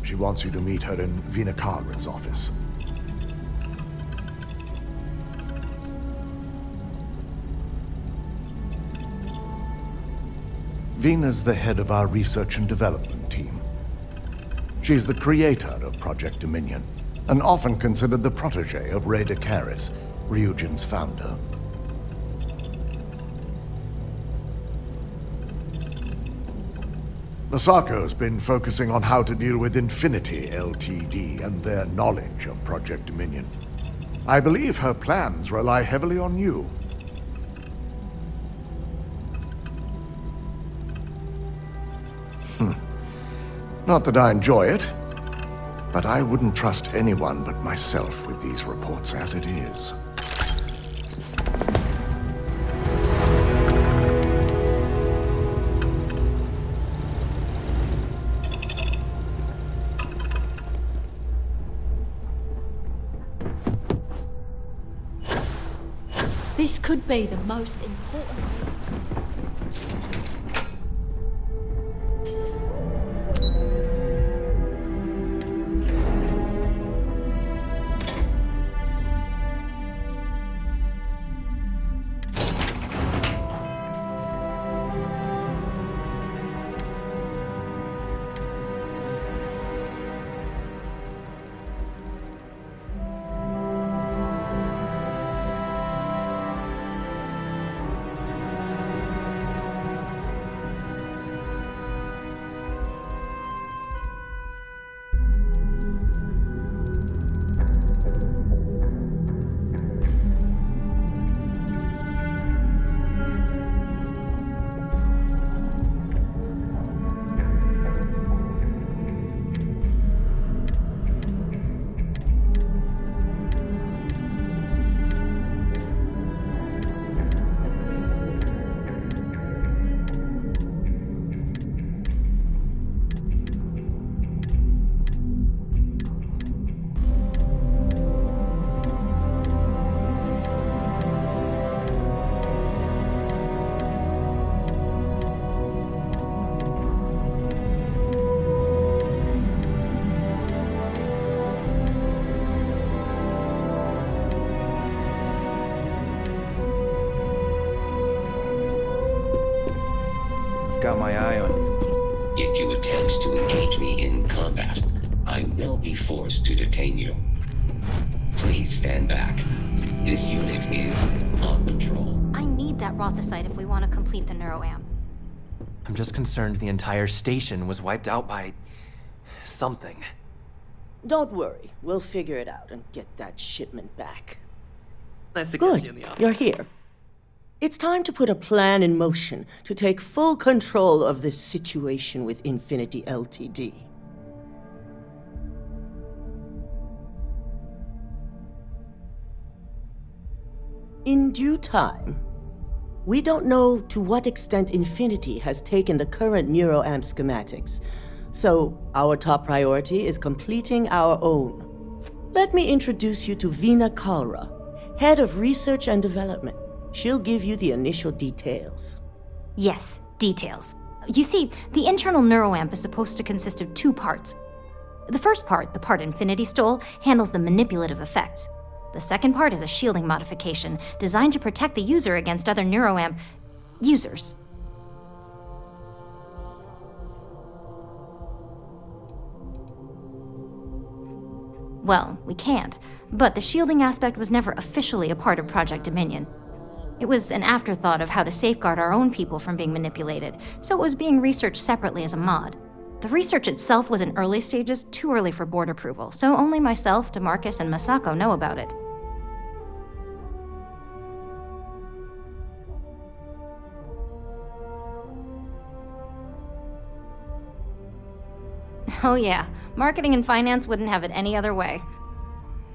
She wants you to meet her in Vinakara's office. Vina's the head of our research and development team. She's the creator of Project Dominion, and often considered the protege of Ray DeCaris, Ryujin's founder. Masako's been focusing on how to deal with Infinity Ltd. And their knowledge of Project Dominion. I believe her plans rely heavily on you. Not that I enjoy it, but I wouldn't trust anyone but myself with these reports as it is. This could be the most important meeting. Got my eye on you. If you attempt to engage me in combat, I will be forced to detain you. Please stand back. This unit is on patrol. I need that Rothicite if we want to complete the neuroamp. I'm just concerned the entire station was wiped out by something. Don't worry. We'll figure it out and get that shipment back. Nice to Good. catch you in the office. You're here. It's time to put a plan in motion to take full control of this situation with Infinity Ltd. In due time. We don't know to what extent Infinity has taken the current neuroamp schematics, so our top priority is completing our own. Let me introduce you to Vina Kalra, Head of Research and Development. She'll give you the initial details. Yes, details. You see, the internal neuroamp is supposed to consist of two parts. The first part, the part Infinity stole, handles the manipulative effects. The second part is a shielding modification designed to protect the user against other neuroamp users. Well, we can't, but the shielding aspect was never officially a part of Project Dominion. It was an afterthought of how to safeguard our own people from being manipulated, so it was being researched separately as a mod. The research itself was in early stages, too early for board approval, so only myself, DeMarcus, and Masako know about it. Oh yeah, marketing and finance wouldn't have it any other way.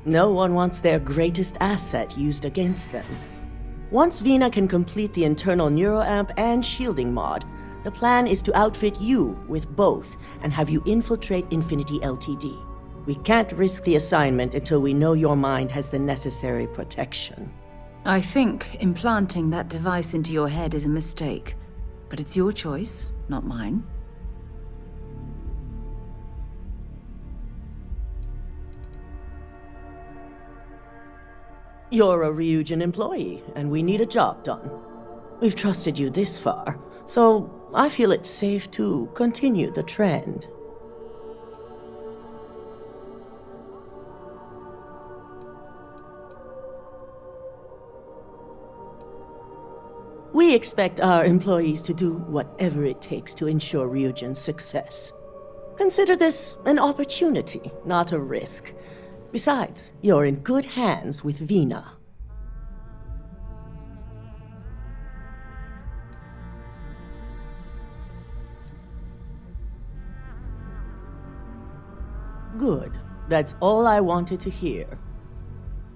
No one wants their greatest asset used against them. Once Vina can complete the internal neuroamp and shielding mod, the plan is to outfit you with both and have you infiltrate Infinity Ltd. We can't risk the assignment until we know your mind has the necessary protection. I think implanting that device into your head is a mistake, but it's your choice, not mine. You're a Ryujin employee, and we need a job done. We've trusted you this far, so I feel it's safe to continue the trend. We expect our employees to do whatever it takes to ensure Ryujin's success. Consider this an opportunity, not a risk. Besides, you're in good hands with Vina. Good. That's all I wanted to hear.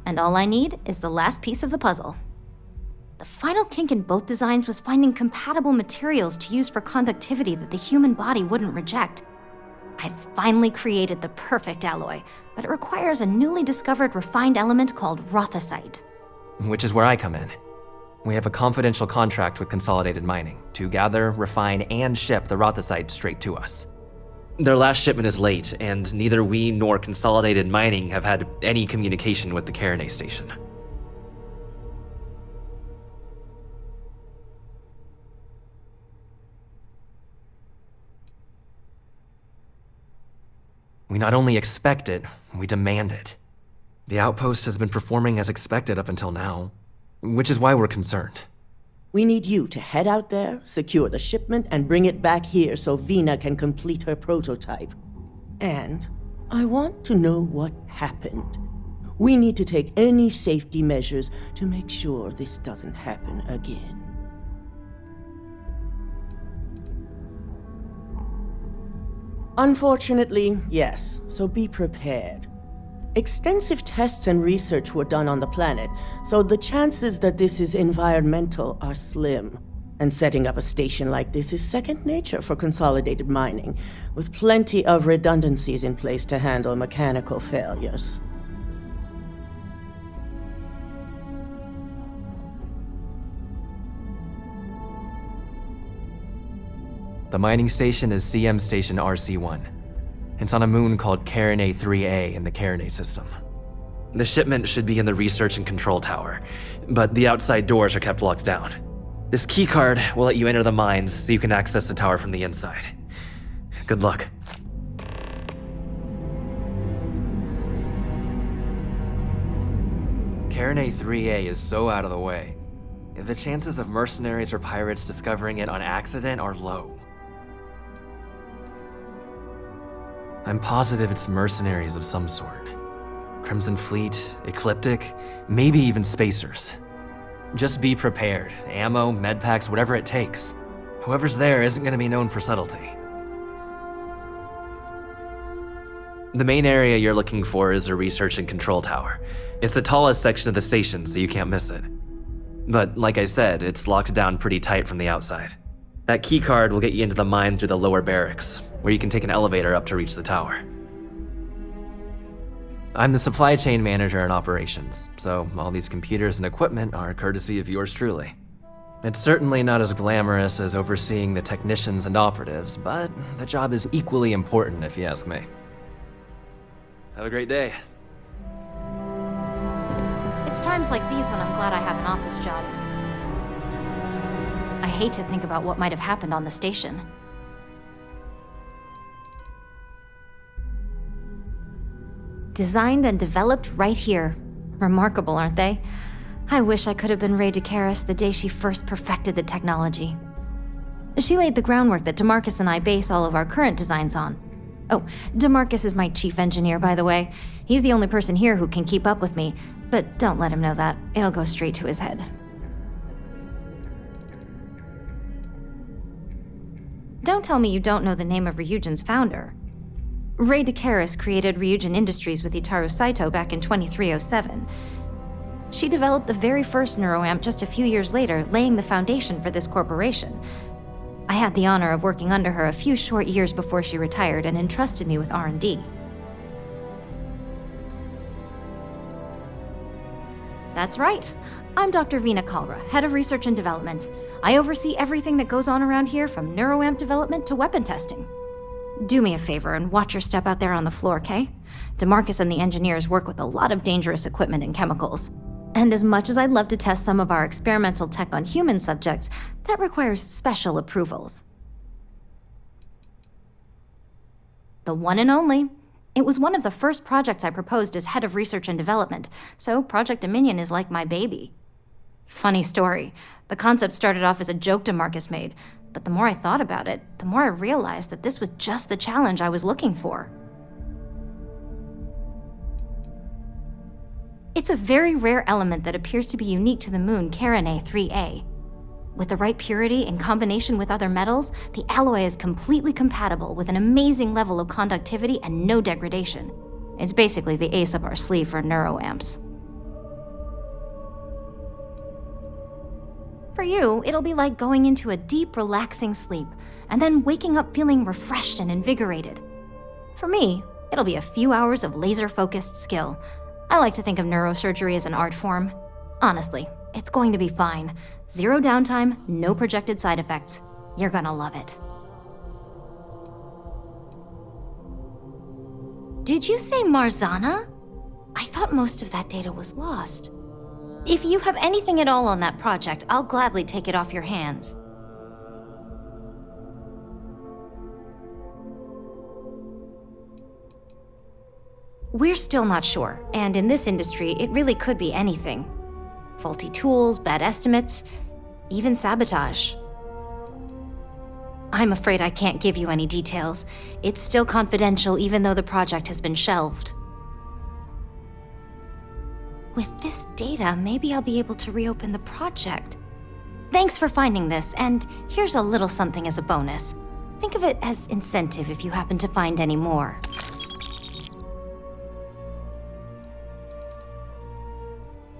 And all I need is the last piece of the puzzle. The final kink in both designs was finding compatible materials to use for conductivity that the human body wouldn't reject. I've finally created the perfect alloy, but it requires a newly discovered refined element called rothosite. Which is where I come in. We have a confidential contract with Consolidated Mining to gather, refine, and ship the rothosite straight to us. Their last shipment is late, and neither we nor Consolidated Mining have had any communication with the Carinay station. We not only expect it, we demand it. The outpost has been performing as expected up until now, which is why we're concerned. We need you to head out there, secure the shipment, and bring it back here so Vina can complete her prototype. And I want to know what happened. We need to take any safety measures to make sure this doesn't happen again. Unfortunately, yes, so be prepared. Extensive tests and research were done on the planet, so the chances that this is environmental are slim. And setting up a station like this is second nature for Consolidated Mining, with plenty of redundancies in place to handle mechanical failures. The mining station is CM Station RC-1. It's on a moon called Carinay 3A in the Carinay system. The shipment should be in the research and control tower, but the outside doors are kept locked down. This keycard will let you enter the mines so you can access the tower from the inside. Good luck. Carinay 3A is so out of the way. The chances of mercenaries or pirates discovering it on accident are low. I'm positive it's mercenaries of some sort. Crimson Fleet, Ecliptic, maybe even Spacers. Just be prepared. Ammo, medpacks, whatever it takes. Whoever's there isn't going to be known for subtlety. The main area you're looking for is a research and control tower. It's the tallest section of the station, so you can't miss it. But like I said, it's locked down pretty tight from the outside. That keycard will get you into the mine through the lower barracks, where you can take an elevator up to reach the tower. I'm the supply chain manager in operations, so all these computers and equipment are courtesy of yours truly. It's certainly not as glamorous as overseeing the technicians and operatives, but the job is equally important if you ask me. Have a great day. It's times like these when I'm glad I have an office job. I hate to think about what might have happened on the station. Designed and developed right here. Remarkable, aren't they? I wish I could have been Ray DeCaris the day she first perfected the technology. She laid the groundwork that DeMarcus and I base all of our current designs on. Oh, DeMarcus is my chief engineer, by the way. He's the only person here who can keep up with me, but don't let him know that. It'll go straight to his head. Don't tell me you don't know the name of Ryujin's founder. Ray DeCaris created Ryujin Industries with Itaru Saito back in 2307. She developed the very first neuroamp just a few years later, laying the foundation for this corporation. I had the honor of working under her a few short years before she retired and entrusted me with R&D. That's right. I'm Dr. Vina Kalra, Head of Research and Development. I oversee everything that goes on around here from neuroamp development to weapon testing. Do me a favor and watch your step out there on the floor, okay? DeMarcus and the engineers work with a lot of dangerous equipment and chemicals. And as much as I'd love to test some of our experimental tech on human subjects, that requires special approvals. The one and only. It was one of the first projects I proposed as head of research and development, so Project Dominion is like my baby. Funny story. The concept started off as a joke DeMarcus made, but the more I thought about it, the more I realized that this was just the challenge I was looking for. It's a very rare element that appears to be unique to the moon Carinae 3A. With the right purity in combination with other metals, the alloy is completely compatible with an amazing level of conductivity and no degradation. It's basically the ace up our sleeve for neuroamps. For you, it'll be like going into a deep, relaxing sleep, and then waking up feeling refreshed and invigorated. For me, it'll be a few hours of laser-focused skill. I like to think of neurosurgery as an art form. Honestly, it's going to be fine. Zero downtime, no projected side effects. You're gonna love it. Did you say Marzana? I thought most of that data was lost. If you have anything at all on that project, I'll gladly take it off your hands. We're still not sure, and in this industry, it really could be anything. Faulty tools, bad estimates, even sabotage. I'm afraid I can't give you any details. It's still confidential even though the project has been shelved. With this data, maybe I'll be able to reopen the project. Thanks for finding this, and here's a little something as a bonus. Think of it as incentive if you happen to find any more.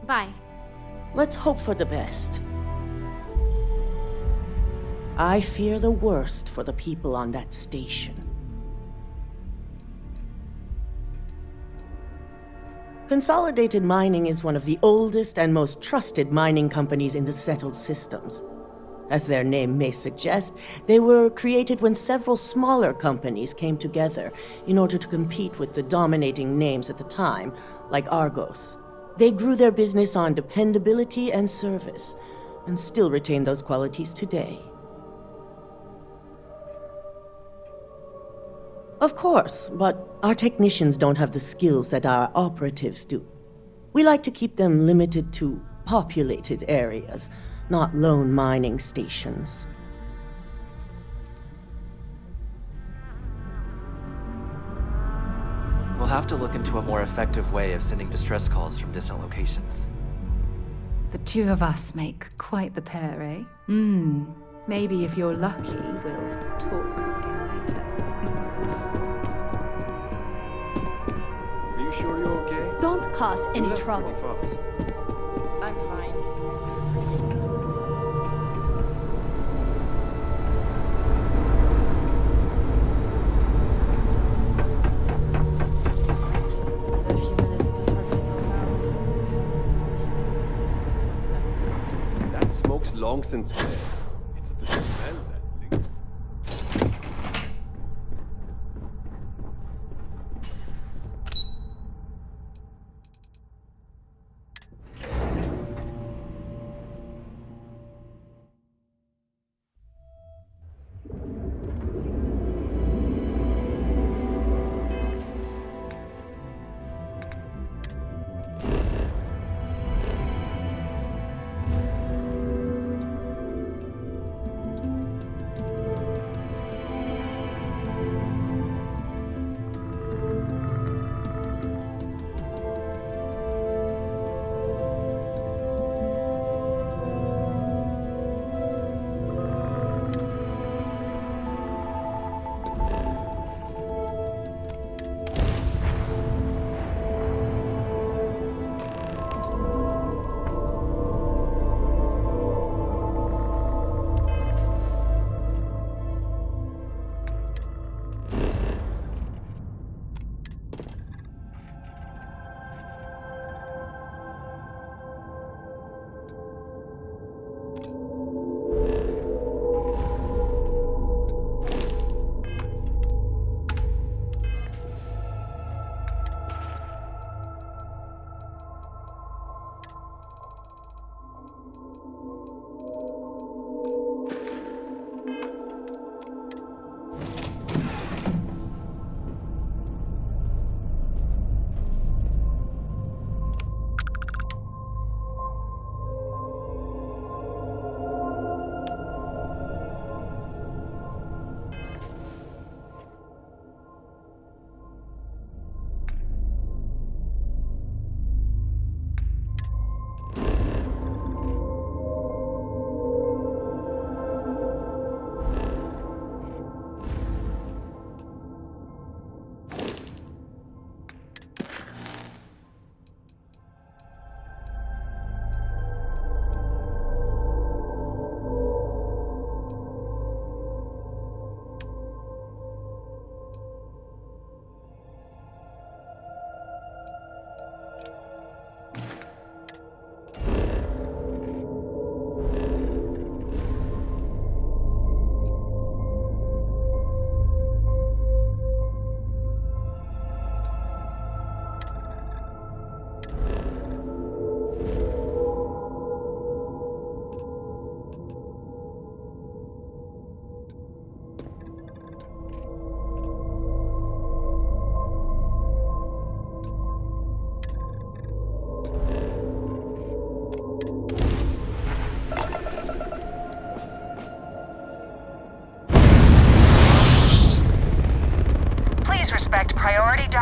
Bye. Let's hope for the best. I fear the worst for the people on that station. Consolidated Mining is one of the oldest and most trusted mining companies in the settled systems. As their name may suggest, they were created when several smaller companies came together in order to compete with the dominating names at the time, like Argos. They grew their business on dependability and service, and still retain those qualities today. Of course, but our technicians don't have the skills that our operatives do. We like to keep them limited to populated areas, not lone mining stations. We'll have to look into a more effective way of sending distress calls from distant locations. The two of us make quite the pair, eh? Maybe if you're lucky, we'll talk again later. Are you sure you're okay? Don't cause any trouble. I'm fine. That smoke's long since cleared. It's the smell that's stinks.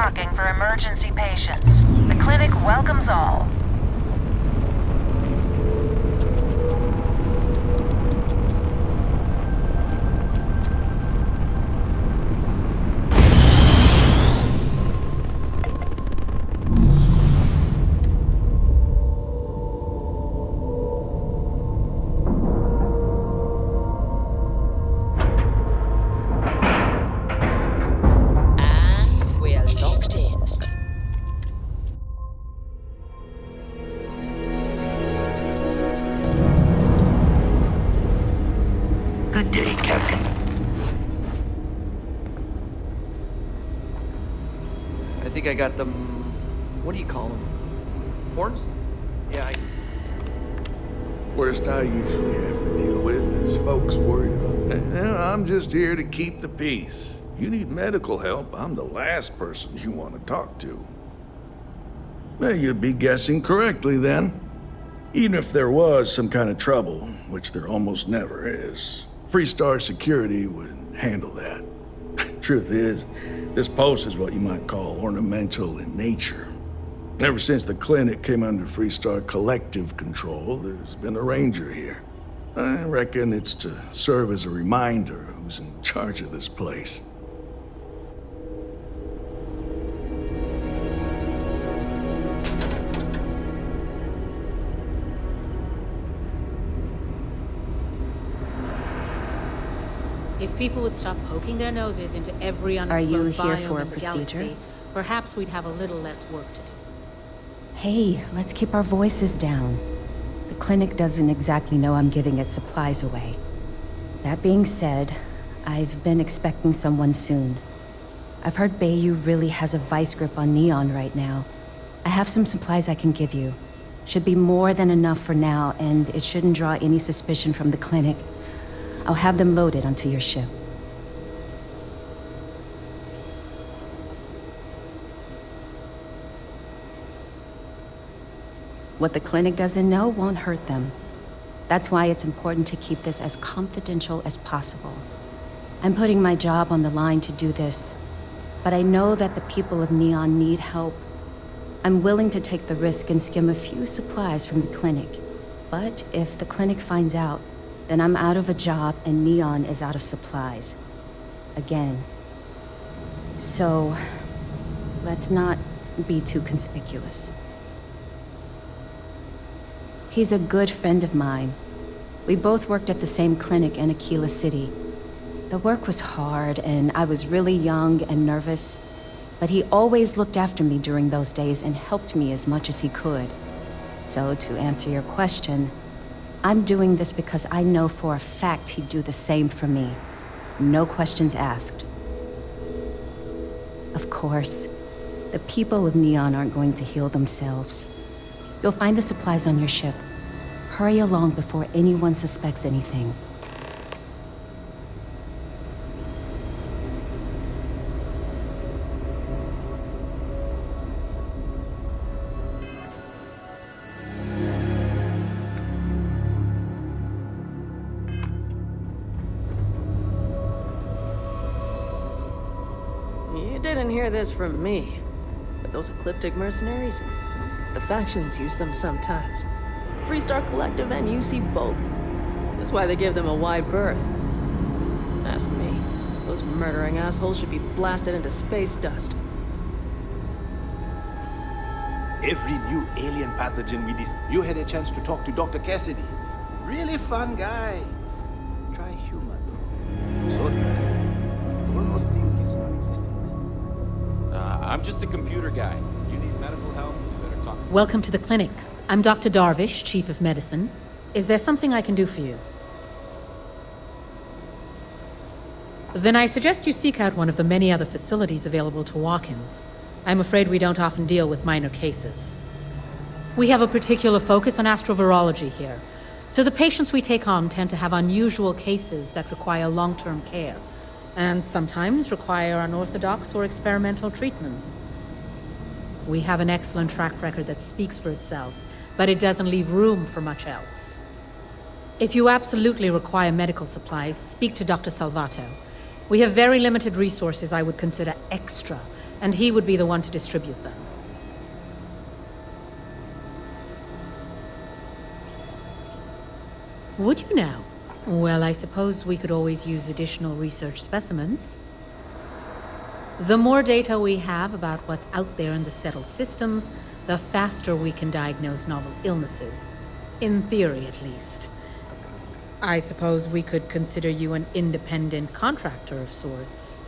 parking for emergency patients. The clinic welcomes all. Good day, Captain. I think I got them. What do you call them? Horns? Yeah, Worst I usually have to deal with is folks worried about. I'm just here to keep the peace. You need medical help, I'm the last person you want to talk to. Well, you'd be guessing correctly then. Even if there was some kind of trouble, which there almost never is, Freestar Security would handle that. Truth is, this post is what you might call ornamental in nature. Ever since the clinic came under Freestar collective control, there's been a ranger here. I reckon it's to serve as a reminder who's in charge of this place. If people would stop poking their noses into every Are unexplored you here biome for a in the procedure? galaxy, perhaps we'd have a little less work to do. Hey, let's keep our voices down. The clinic doesn't exactly know I'm giving its supplies away. That being said, I've been expecting someone soon. I've heard Bayou really has a vice grip on Neon right now. I have some supplies I can give you. Should be more than enough for now, and it shouldn't draw any suspicion from the clinic. I'll have them loaded onto your ship. What the clinic doesn't know won't hurt them. That's why it's important to keep this as confidential as possible. I'm putting my job on the line to do this, but I know that the people of Neon need help. I'm willing to take the risk and skim a few supplies from the clinic. But if the clinic finds out, then I'm out of a job and Neon is out of supplies. Again. So, let's not be too conspicuous. He's a good friend of mine. We both worked at the same clinic in Aquila City. The work was hard, and I was really young and nervous, but he always looked after me during those days and helped me as much as he could. So, to answer your question, I'm doing this because I know for a fact he'd do the same for me. No questions asked. Of course, the people of Neon aren't going to heal themselves. You'll find the supplies on your ship. Hurry along before anyone suspects anything. You didn't hear this from me, but those ecliptic mercenaries, the factions use them sometimes. Freestar Collective and UC both. That's why they give them a wide berth. Ask me. Those murdering assholes should be blasted into space dust. Every new alien pathogen we You had a chance to talk to Dr. Cassidy. Really fun guy. Try humor, though. So dry. You almost think it's non-existent. I'm just a computer guy. You need medical help, you better talk. Welcome to the clinic. I'm Dr. Darvish, Chief of Medicine. Is there something I can do for you? Then I suggest you seek out one of the many other facilities available to walk-ins. I'm afraid we don't often deal with minor cases. We have a particular focus on astrovirology here, so the patients we take on tend to have unusual cases that require long-term care, and sometimes require unorthodox or experimental treatments. We have an excellent track record that speaks for itself, but it doesn't leave room for much else. If you absolutely require medical supplies, speak to Dr. Salvato. We have very limited resources I would consider extra, and he would be the one to distribute them. Would you now? Well, I suppose we could always use additional research specimens. The more data we have about what's out there in the settled systems, the faster we can diagnose novel illnesses. In theory, at least. I suppose we could consider you an independent contractor of sorts.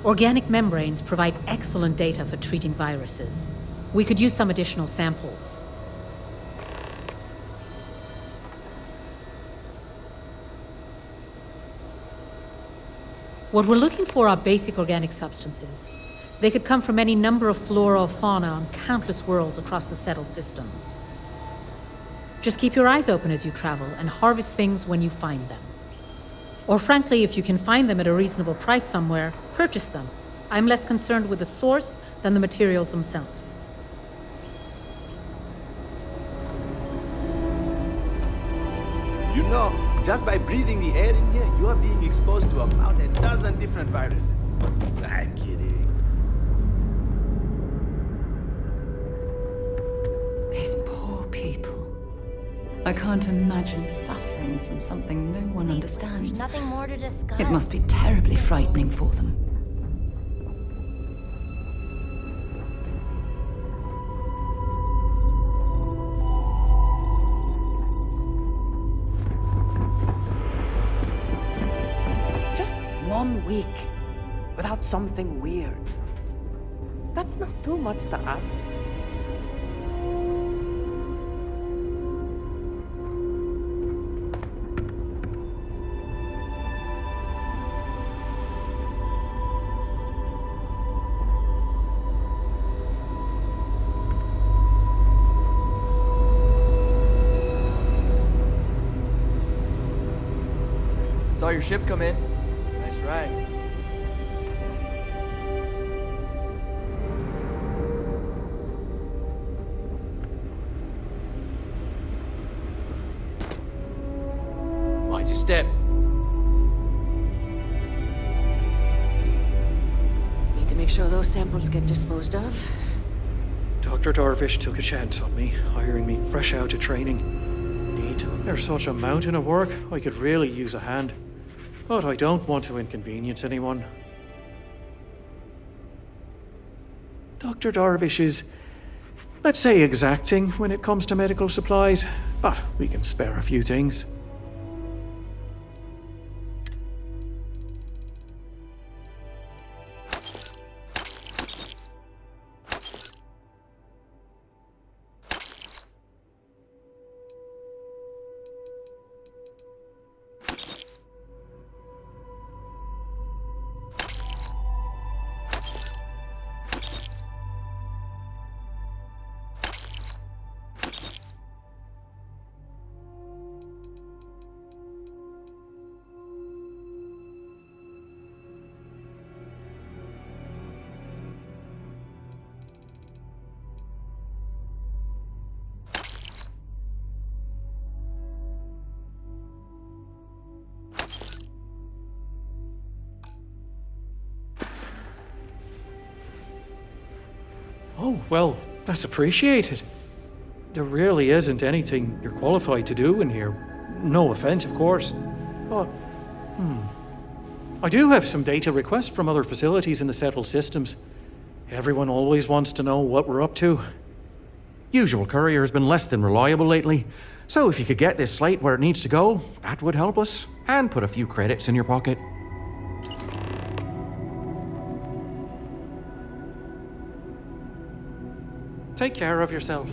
Organic membranes provide excellent data for treating viruses. We could use some additional samples. What we're looking for are basic organic substances. They could come from any number of flora or fauna on countless worlds across the settled systems. Just keep your eyes open as you travel and harvest things when you find them. Or frankly, if you can find them at a reasonable price somewhere, purchase them. I'm less concerned with the source than the materials themselves. You know, just by breathing the air in here, you are being exposed to about a dozen different viruses. I'm kidding. These poor people. I can't imagine suffering from something no one understands. Nothing more to discuss. It must be terribly frightening for them. Just 1 week without something weird. That's not too much to ask. Saw your ship come in. Nice ride. Mind your step. Need to make sure those samples get disposed of. Dr. Darvish took a chance on me, hiring me fresh out of training. There's such a mountain of work, I could really use a hand. But I don't want to inconvenience anyone. Dr. Darvish is, let's say, exacting when it comes to medical supplies, but we can spare a few things. Oh, well, that's appreciated. There really isn't anything you're qualified to do in here. No offense, of course. But, I do have some data requests from other facilities in the settled systems. Everyone always wants to know what we're up to. Usual courier's been less than reliable lately, so if you could get this slate where it needs to go, that would help us, and put a few credits in your pocket. Take care of yourself.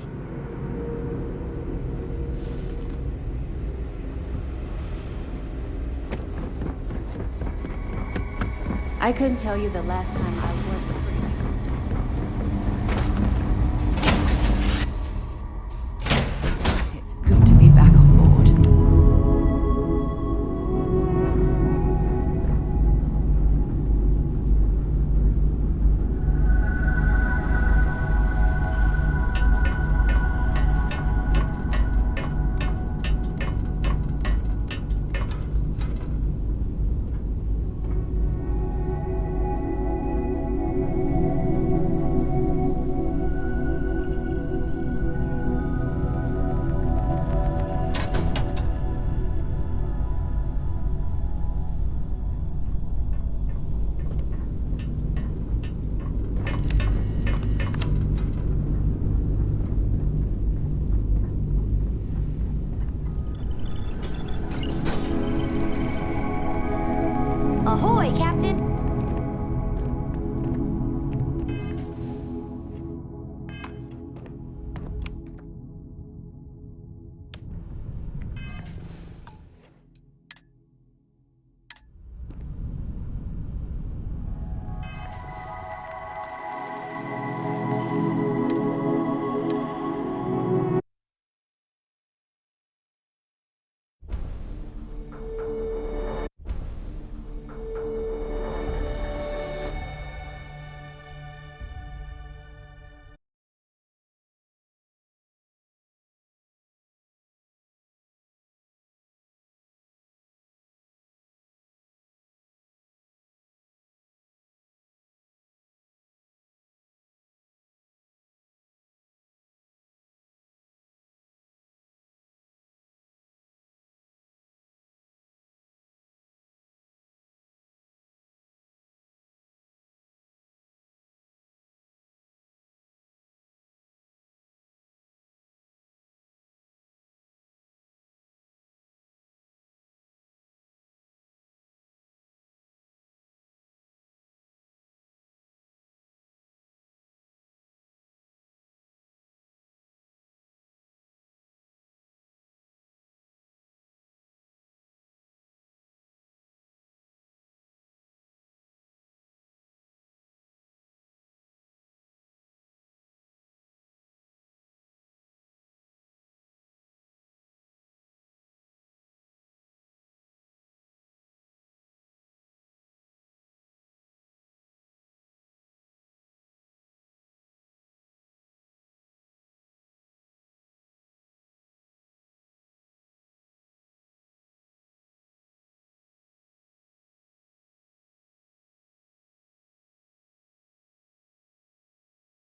I couldn't tell you the last time I